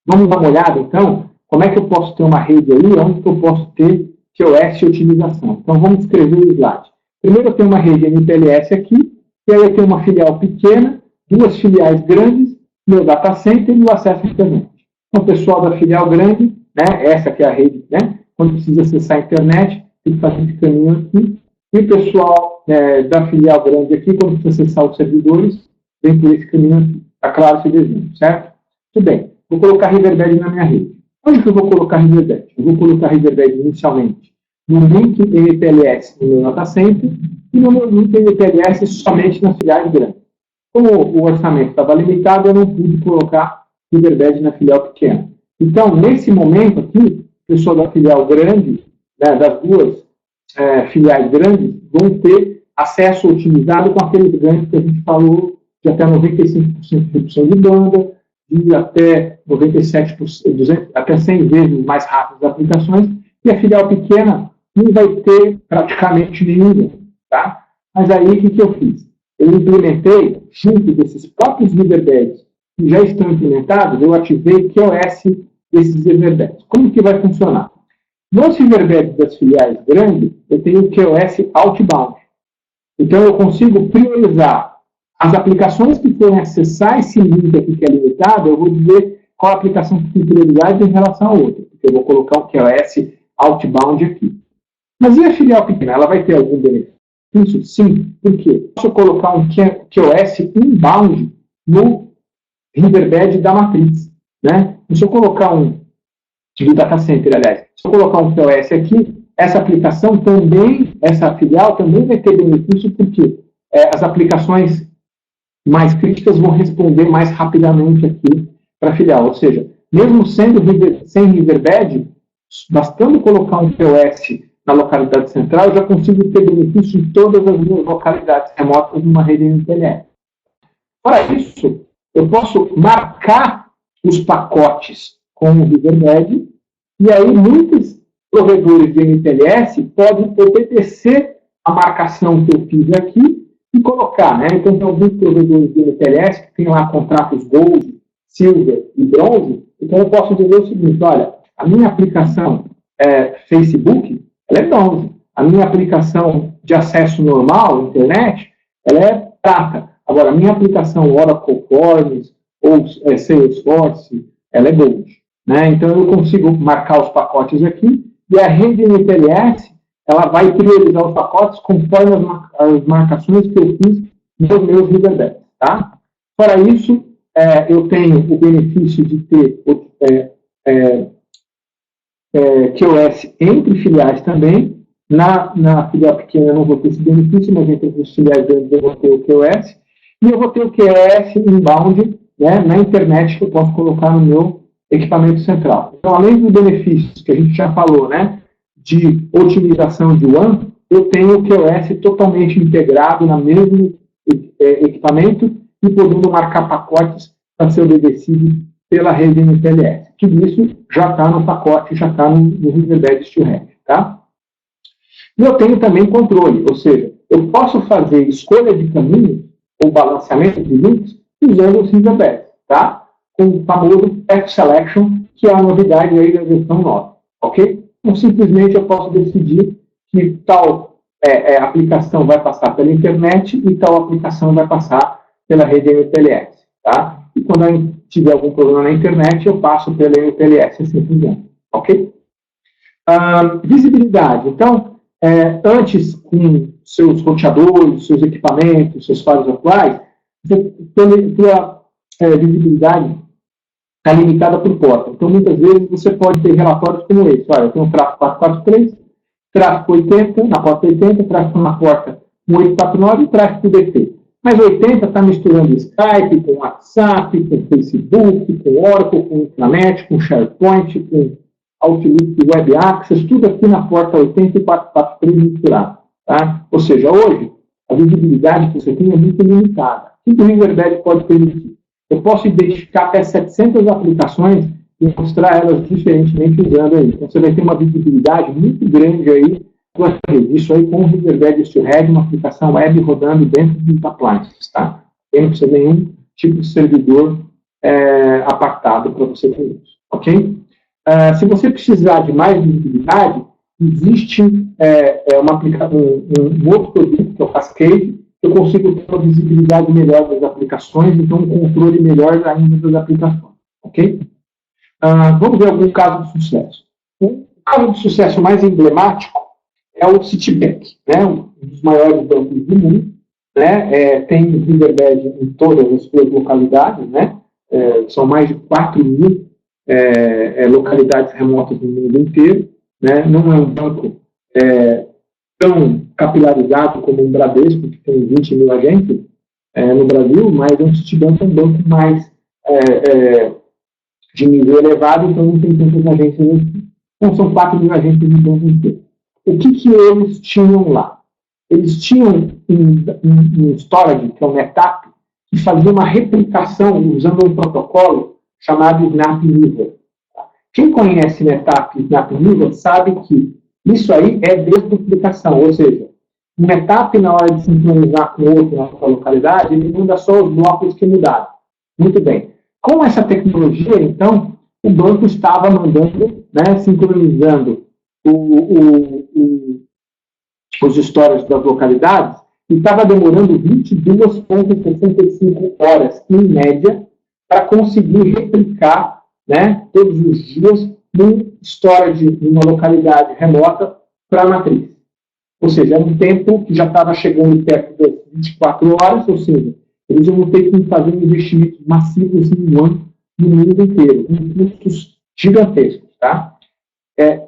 Speaker 1: Vamos dar uma olhada, então, como é que eu posso ter uma rede aí, onde que eu posso ter QoS e otimização. Então, vamos escrever o slide. Primeiro, eu tenho uma rede MPLS aqui, e aí eu tenho uma filial pequena, 2 filiais grandes, meu data center e o acesso à internet. Então, o pessoal da filial grande, né, essa que é a rede, né, quando precisa acessar a internet, tem que fazer esse caminho aqui. E o pessoal da filial grande aqui, quando precisa acessar os servidores, vem por esse caminho aqui. Está claro esse desenho, certo? Tudo bem. Vou colocar Riverbed na minha rede. Onde que eu vou colocar Riverbed? Eu vou colocar Riverbed inicialmente no link MPLS no meu data center e no meu link MPLS somente nas filiais grandes. Como o orçamento estava limitado, eu não pude colocar Riverbed na filial pequena. Então, nesse momento aqui, o pessoal da filial grande, né, das 2 filiais grandes, vão ter acesso otimizado com aqueles ganhos que a gente falou, de até 95% de redução de banda, de até 97%, até 100 vezes mais rápidas as aplicações, e a filial pequena não vai ter praticamente nenhum. Tá? Mas aí, o que eu fiz? Eu implementei, junto desses próprios Riverbeds que já estão implementados, eu ativei QoS desses Riverbeds. Como que vai funcionar? Nos Riverbeds das filiais grandes, eu tenho o QoS Outbound. Então, eu consigo priorizar as aplicações que forem acessar esse link aqui que é limitado, eu vou dizer qual aplicação que tem prioridade em relação a outra, porque eu vou colocar o QoS Outbound aqui. Mas e a filial pequena? Ela vai ter algum benefício? Sim. Por quê? Eu posso colocar um QoS inbound no Riverbed da matriz. Né? Se eu colocar do data center, aliás, se eu colocar um QoS aqui, essa aplicação também, essa filial também vai ter benefício, porque as aplicações mais críticas vão responder mais rapidamente aqui para a filial. Ou seja, mesmo sendo sem Riverbed, bastando colocar um QoS na localidade central, eu já consigo ter benefício em todas as minhas localidades remotas numa rede MPLS. Para isso, eu posso marcar os pacotes com o Riverbed, e aí muitos provedores de MPLS podem obedecer a marcação que eu fiz aqui e colocar, né? Então, tem alguns provedores de MPLS que têm lá contratos Gold, Silver e Bronze, então eu posso dizer o seguinte, olha, a minha aplicação Facebook, ela é Bronze. A minha aplicação de acesso normal, internet, ela é prata. Agora, a minha aplicação Oracle Forms ou Salesforce, ela é Gold. Né? Então, eu consigo marcar os pacotes aqui e a rede MPLS, ela vai priorizar os pacotes conforme as marcações que eu fiz nos meus Riverbeds. Tá? Fora isso, eu tenho o benefício de ter QoS entre filiais também. Na filial pequena eu não vou ter esse benefício, mas entre as filiais grandes eu vou ter o QoS. E eu vou ter o QoS inbound, né, na internet, que eu posso colocar no meu equipamento central. Então, além dos benefícios que a gente já falou, né, de otimização de WAN, eu tenho o QoS totalmente integrado no mesmo equipamento e podendo marcar pacotes para ser obedecido pela rede MPLS. Tudo isso já está no pacote, já está no Riverbed Steelhead. Tá? E eu tenho também controle, ou seja, eu posso fazer escolha de caminho ou balanceamento de links usando os Riverbeds, tá? Com o famoso Path Selection, que é a novidade aí da versão 9, ok? Então, simplesmente eu posso decidir que tal aplicação vai passar pela internet e tal aplicação vai passar pela rede MPLS, tá? E quando eu tiver algum problema na internet, eu passo pela MPLS, assim por diante, ok? Visibilidade. Então, antes, com seus roteadores, seus equipamentos, seus firewalls atuais, tua visibilidade está limitada por porta. Então, muitas vezes, você pode ter relatórios como esse. Olha, eu tenho um tráfego 443, tráfego 80, na porta 80, tráfego na porta 849 e tráfego DT. Mas 80 está misturando Skype com WhatsApp, com Facebook, com Oracle, com Intranet, com SharePoint, com Outlook Web Access, tudo aqui na porta 80 e 443 misturado. Tá? Ou seja, hoje, a visibilidade que você tem é muito limitada. O que o Riverbed pode permitir? Eu posso identificar até 700 aplicações e mostrar elas diferentemente usando aí. Então, você vai ter uma visibilidade muito grande aí. Isso aí com o Riverbed Steelhead, uma aplicação web rodando dentro dos appliances. Tá? E não precisa nenhum tipo de servidor apartado para você ter isso. Ok? Se você precisar de mais visibilidade, existe um outro produto, que é o Cascade, que eu consigo ter uma visibilidade melhor das aplicações, então um controle melhor ainda das aplicações. Ok? Vamos ver algum caso de sucesso. O caso de sucesso mais emblemático é o Citibank, né? Um dos maiores bancos do mundo. Né? Tem Riverbed em todas as suas localidades, né? São mais de 4.000 localidades remotas no mundo inteiro, né? Não é um banco tão capilarizado como um Bradesco, que tem 20 mil agentes no Brasil, mas o Citibank é um banco mais de nível elevado, então não tem tantas agências assim. Então são 4 mil agentes no banco inteiro. O que eles tinham lá? Eles tinham um storage, que é o NetApp, que fazia uma replicação usando um protocolo chamado SnapRiver. Quem conhece NetApp e SnapRiver sabe que Isso aí é desduplicação, ou seja, uma etapa na hora de sincronizar com outro na sua localidade, ele muda só os blocos que mudaram. Muito bem. Com essa tecnologia, então, o banco estava mandando, né, sincronizando os históricos das localidades e estava demorando 22,65 horas, em média, para conseguir replicar, né, todos os dias uma história de uma localidade remota para a matriz. Ou seja, é um tempo que já estava chegando perto das 24 horas, ou seja, eles vão ter que fazer investimentos massivos em um ano no mundo inteiro, com custos gigantescos. Tá?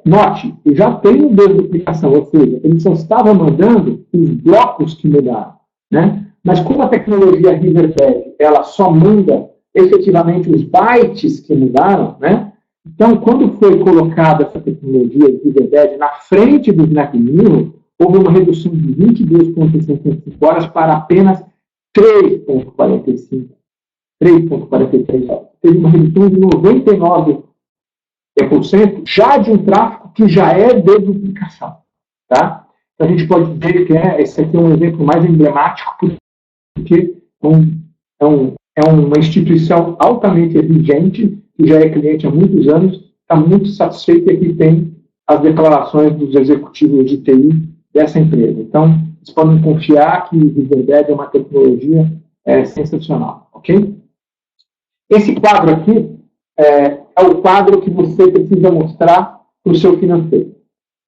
Speaker 1: Note, eu já tenho desduplicação, ou seja, ele só estava mandando os blocos que mudaram. Né? Mas como a tecnologia Riverbed, ela só manda efetivamente os bytes que mudaram, né? Então, quando foi colocada essa tecnologia Riverbed na frente do Snap Mirror, houve uma redução de 22,65 horas para apenas 3,43 horas. Teve uma redução de 99% já de um tráfego que já é desduplicação. Tá? Então, a gente pode ver que esse aqui é um exemplo mais emblemático, porque é uma instituição altamente exigente, que já é cliente há muitos anos, está muito satisfeito e aqui tem as declarações dos executivos de TI dessa empresa. Então, vocês podem confiar que o Riverbed é uma tecnologia sensacional, ok? Esse quadro aqui é o quadro que você precisa mostrar para o seu financeiro.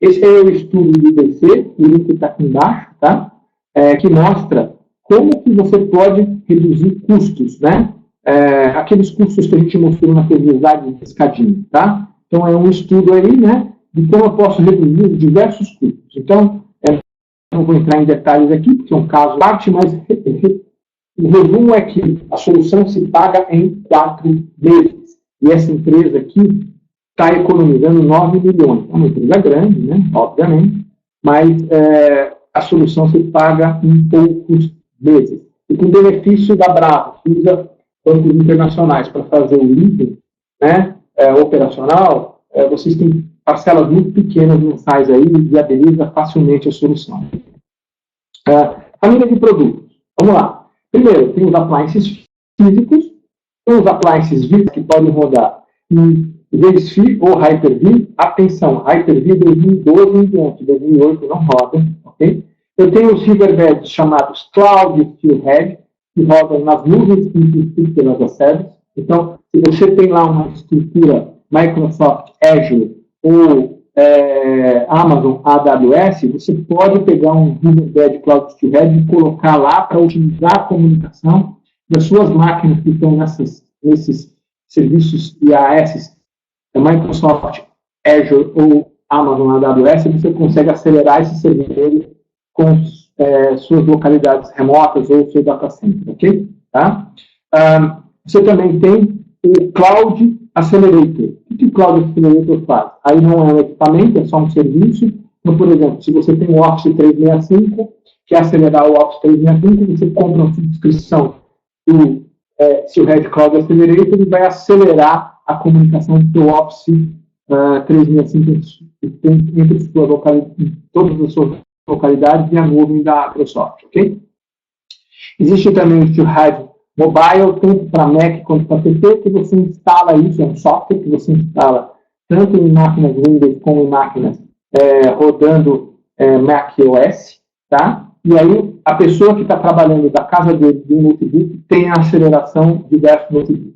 Speaker 1: Esse é o estudo do IDC, o link está aqui embaixo, tá? Que mostra como que você pode reduzir custos, né? Aqueles custos que a gente mostrou na curiosidade de escadinha, tá? Então, é um estudo aí, né, de como eu posso reduzir diversos custos. Então, não vou entrar em detalhes aqui, porque é um caso à parte, mas o resumo é que a solução se paga em 4 meses. E essa empresa aqui está economizando 9 milhões. É uma empresa grande, né, obviamente, mas a solução se paga em poucos meses. E com benefício da Bravo, que usa bancos internacionais para fazer o leasing, né, operacional, vocês têm parcelas muito pequenas mensais aí e viabiliza facilmente a solução. Família de produtos. Vamos lá. Primeiro, tem os appliances físicos, tem os appliances virtuais que podem rodar em VSphere ou Hyper-V. Atenção, Hyper-V 2012 em diante, 2008 não roda, ok? Eu tenho os Riverbeds chamados Cloud Steelhead, que rodam nas nuvens infraestruturas da service. Então, se você tem lá uma estrutura Microsoft Azure ou Amazon AWS, você pode pegar um Riverbed Cloud Steelhead e colocar lá para utilizar a comunicação das suas máquinas que estão nesses serviços IaaS, Microsoft Azure ou Amazon AWS, você consegue acelerar esses servidores com suas localidades remotas ou seu data center, ok? Tá? Você também tem o Cloud Accelerator. O que o Cloud Accelerator faz? Aí não é um equipamento, é só um serviço. Então, por exemplo, se você tem o Office 365, quer acelerar o Office 365, você compra uma subscrição do Steelhead Cloud Accelerator, ele vai acelerar a comunicação do Office 365 entre todas as suas localidades e a nuvem da Microsoft, ok? Existe também o Steelhead Mobile, tanto para Mac quanto para PC, que você instala isso, é um software que você instala tanto em máquinas Windows como em máquinas rodando Mac OS, tá? E aí a pessoa que está trabalhando da casa dele, do notebook, tem a aceleração de diversos notebooks.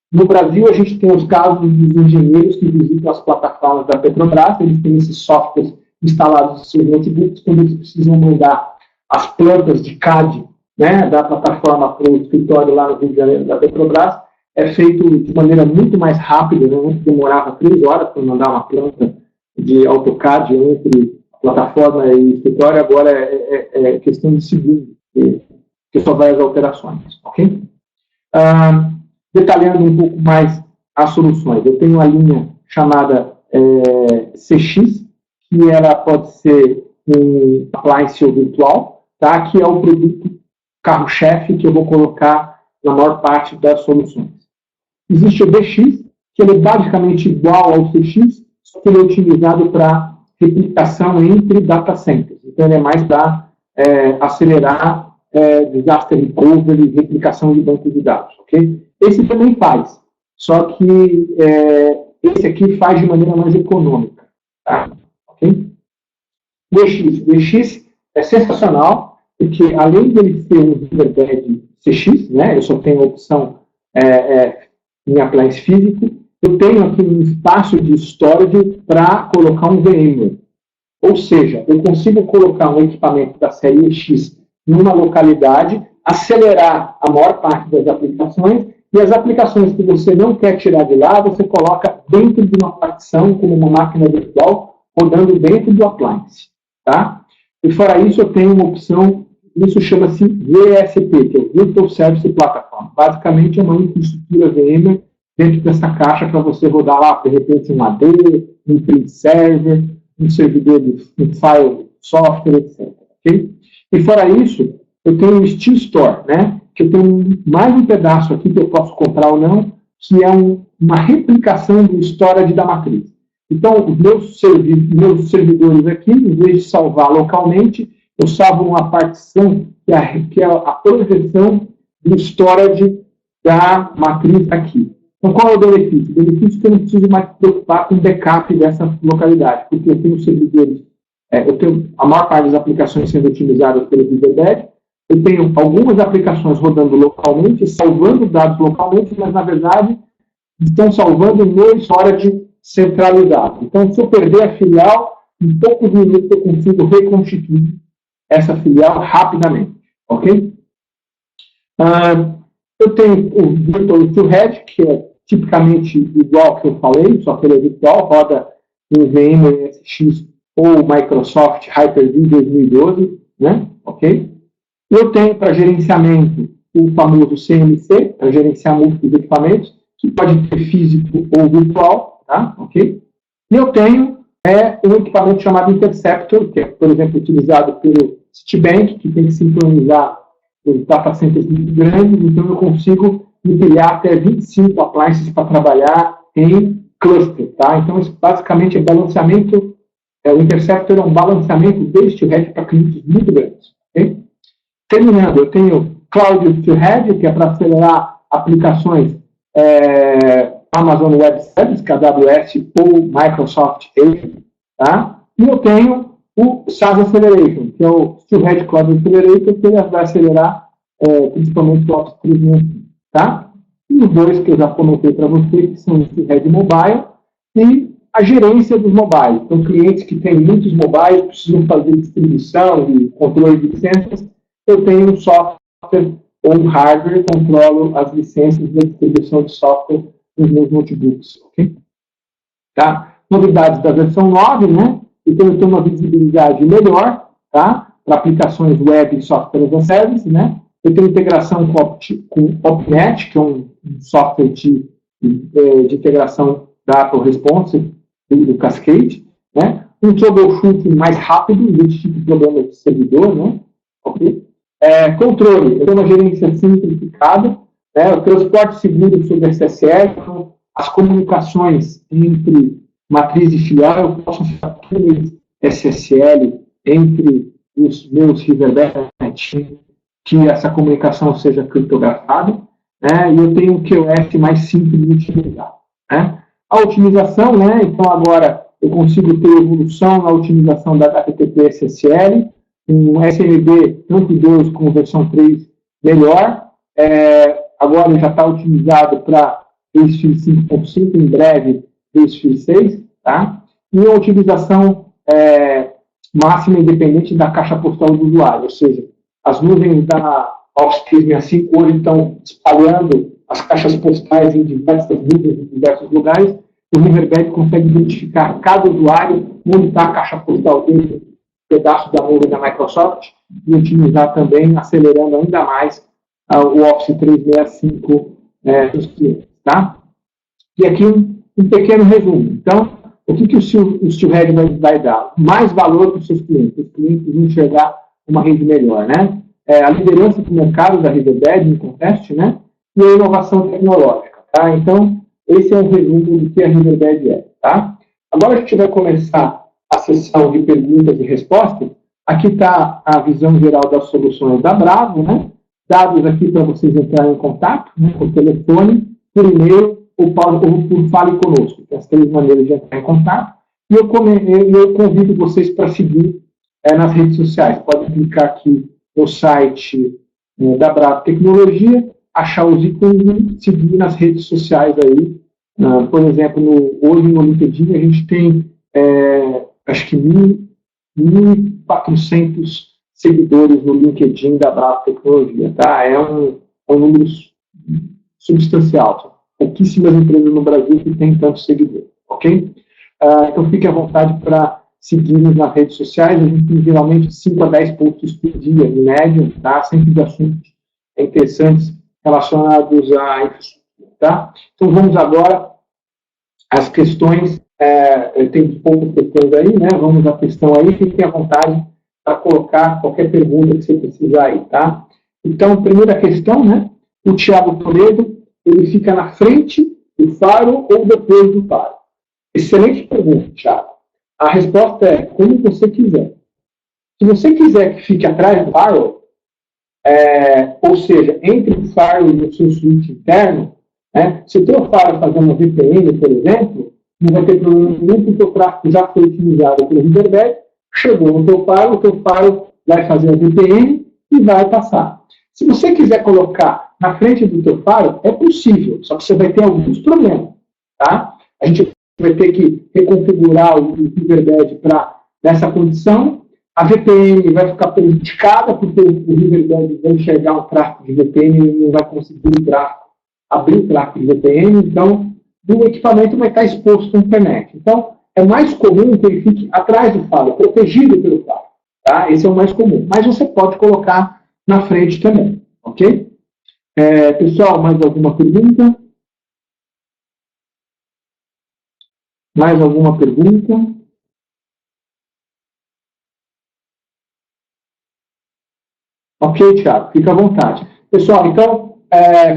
Speaker 1: No Brasil, a gente tem os casos dos engenheiros que visitam as plataformas da Petrobras, eles têm esses softwares instalados nos seus notebooks, quando eles precisam mudar as plantas de CAD, né, da plataforma para o escritório lá no Rio de Janeiro da Petrobras, é feito de maneira muito mais rápida, né, demorava 3 horas para mandar uma planta de AutoCAD entre a plataforma e o escritório, agora é questão de segundos, que só vai as alterações, ok? Detalhando um pouco mais as soluções, eu tenho uma linha chamada CX, que ela pode ser um appliance virtual, tá? Que é o produto carro-chefe que eu vou colocar na maior parte das soluções. Existe o DX, que ele é basicamente igual ao CX, só que ele é utilizado para replicação entre data centers. Então, ele é mais para acelerar disaster recovery, replicação de banco de dados, ok? Esse também faz, só que esse aqui faz de maneira mais econômica, tá? Ok? O EX é sensacional, porque além dele ser um Riverbed CX, né, eu só tenho a opção em appliance físico, eu tenho aqui um espaço de storage para colocar um VMware. Ou seja, eu consigo colocar um equipamento da série X numa localidade, acelerar a maior parte das aplicações, e as aplicações que você não quer tirar de lá, você coloca dentro de uma partição, como uma máquina virtual, rodando dentro do appliance. Tá? E fora isso, eu tenho uma opção, isso chama-se VSP, que é o Virtual Service Platform. Basicamente, é uma infraestrutura VMware dentro dessa caixa para você rodar lá, de repente, um AD, um print server, um servidor de um file software, etc. Okay? E fora isso, eu tenho o Steel Store, né? Que eu tenho mais um pedaço aqui que eu posso comprar ou não, que é uma replicação do storage da matriz. Então, os meus servidores aqui, em vez de salvar localmente, eu salvo uma partição que é a projeção do storage da matriz aqui. Então, qual é o benefício? O benefício é que eu não preciso mais me preocupar com o backup dessa localidade, porque eu tenho servidores, eu tenho a maior parte das aplicações sendo otimizadas pelo Riverbed, eu tenho algumas aplicações rodando localmente, salvando dados localmente, mas, na verdade, estão salvando no storage centralizado. Então, se eu perder a filial, em poucos minutos eu consigo reconstituir essa filial rapidamente. Ok? Eu tenho o Virtual Storage, que é tipicamente igual ao que eu falei, só que ele é virtual, roda em VMware SX ou Microsoft Hyper-V 2012, né? Ok? Eu tenho para gerenciamento o famoso CMC, para gerenciar múltiplos equipamentos, que pode ser físico ou virtual, tá? Ok? E eu tenho um equipamento chamado Interceptor, que é, por exemplo, utilizado pelo Citibank, que tem que sincronizar os data centers muito grandes, então eu consigo criar até 25 appliances para trabalhar em cluster, tá? Então, isso basicamente é balanceamento, o Interceptor é um balanceamento deste Storage para clientes muito grandes, ok? Terminando, eu tenho Cloud Storage, que é para acelerar aplicações Amazon Web Services, que é a AWS, ou Microsoft Azure, tá? E eu tenho o SaaS Acceleration, que é o Storage Cloud Accelerator, que ele vai acelerar principalmente o Office 365, tá? E os dois que eu já comentei para vocês, que são o Storage Mobile e a gerência dos mobiles. Então, clientes que têm muitos mobiles, precisam fazer distribuição e controle de licenças, eu tenho um software ou um hardware, controlo as licenças da distribuição de software nos meus notebooks, ok? Tá? Novidades da versão 9, né? Então, eu tenho uma visibilidade melhor, tá? Para aplicações web e software as a service, né? Eu tenho integração com o OpNet, que é um software de integração da Apple Responsive, do Cascade, né? Um troubleshooting mais rápido, desse tipo de problema de servidor, né? Ok? Controle, eu tenho uma gerência simplificada, né? O transporte seguro sobre SSL, então, as comunicações entre matriz e filial, eu posso fazer túneis SSL entre os meus Riverbed, que essa comunicação seja criptografada, né? E eu tenho um QoS mais simples de utilizar, né? A otimização, né? Então agora eu consigo ter evolução na otimização da HTTP SSL, um SMB tanto 2 como versão 3 melhor, agora já está otimizado para Basefeed 5.5, em breve Basefeed 6, tá? E a otimização máxima independente da caixa postal do usuário, ou seja, as nuvens da Office 365 hoje estão espalhando as caixas postais em diversas nuvens, em diversos lugares. O Riverbed consegue identificar cada usuário, onde está a caixa postal dele, pedaço da nuvem da Microsoft, e otimizar também, acelerando ainda mais o Office 365 dos clientes, tá? E aqui um pequeno resumo. Então, o que o Steelhead vai dar? Mais valor para os seus clientes. Os clientes vão enxergar uma rede melhor, né? A liderança do mercado da Riverbed, em contexto, né? E a inovação tecnológica, tá? Então, esse é um resumo do que a Riverbed é, tá? Agora a gente vai começar a sessão de perguntas e respostas. Aqui está a visão geral das soluções da Bravo, né? Dados aqui para vocês entrarem em contato, né, por telefone, por e-mail ou por Fale Conosco. Tem as 3 maneiras de entrar em contato. E eu convido vocês para seguir nas redes sociais. Podem clicar aqui no site da Bravo Tecnologia, achar os ícones e seguir nas redes sociais aí. Por exemplo, hoje no LinkedIn a gente tem, acho que 1.400 seguidores no LinkedIn da Bravo Tecnologia, tá? É um número substancial. São pouquíssimas empresas no Brasil que têm tantos seguidores, ok? Então fique à vontade para seguir-nos nas redes sociais. A gente tem geralmente 5 a 10 posts por dia, em média, tá? Sempre de assuntos interessantes relacionados à infraestrutura, tá? Então vamos agora às questões. Tem poucas questões aí, né? Vamos à questão aí, fiquem à vontade para colocar qualquer pergunta que você precisar aí, tá? Então, primeira questão, né? O Thiago Toledo, ele fica na frente do faro ou depois do faro? Excelente pergunta, Thiago. A resposta é como você quiser. Se você quiser que fique atrás do faro, ou seja, entre o faro e o seu switch interno, né? Se o teu faro fazer uma VPN, por exemplo, não vai ter problema nenhum, porque o tráfego já foi utilizado pelo Riverbed, chegou no teu faro, o teu faro vai fazer a VPN e vai passar. Se você quiser colocar na frente do teu faro, é possível, só que você vai ter alguns problemas, tá? A gente vai ter que reconfigurar o Riverbed para nessa condição, a VPN vai ficar prejudicada, porque o Riverbed vai enxergar um tráfego de VPN e não vai conseguir abrir o tráfego de VPN, então o equipamento vai estar exposto à internet. Então, é mais comum que ele fique atrás do faro, protegido pelo faro. Tá? Esse é o mais comum. Mas você pode colocar na frente também. Ok? Pessoal, mais alguma pergunta? Mais alguma pergunta? Ok, Thiago, fica à vontade. Pessoal, então,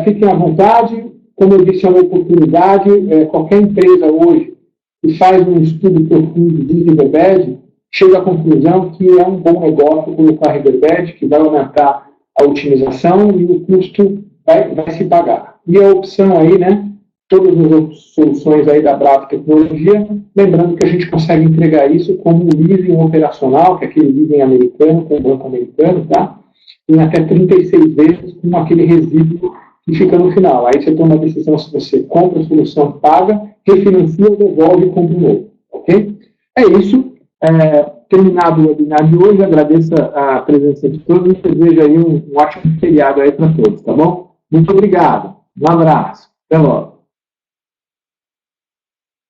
Speaker 1: fiquem à vontade. Como eu disse, é uma oportunidade. Qualquer empresa hoje que faz um estudo profundo de Riverbed chega à conclusão que é um bom negócio colocar Riverbed, que vai aumentar a otimização e o custo vai se pagar. E a opção aí, né? Todas as outras soluções aí da Bravo Tecnologia, lembrando que a gente consegue entregar isso como um leasing operacional, que é aquele leasing americano, com o banco americano, tá? Em até 36 vezes com aquele resíduo que fica no final. Aí você toma a decisão se você compra a solução, paga, refinancia ou devolve e compra um novo. Ok? É isso. Terminado o webinar de hoje, agradeço a presença de todos e desejo aí um ótimo feriado aí para todos, tá bom? Muito obrigado. Um abraço. Até logo.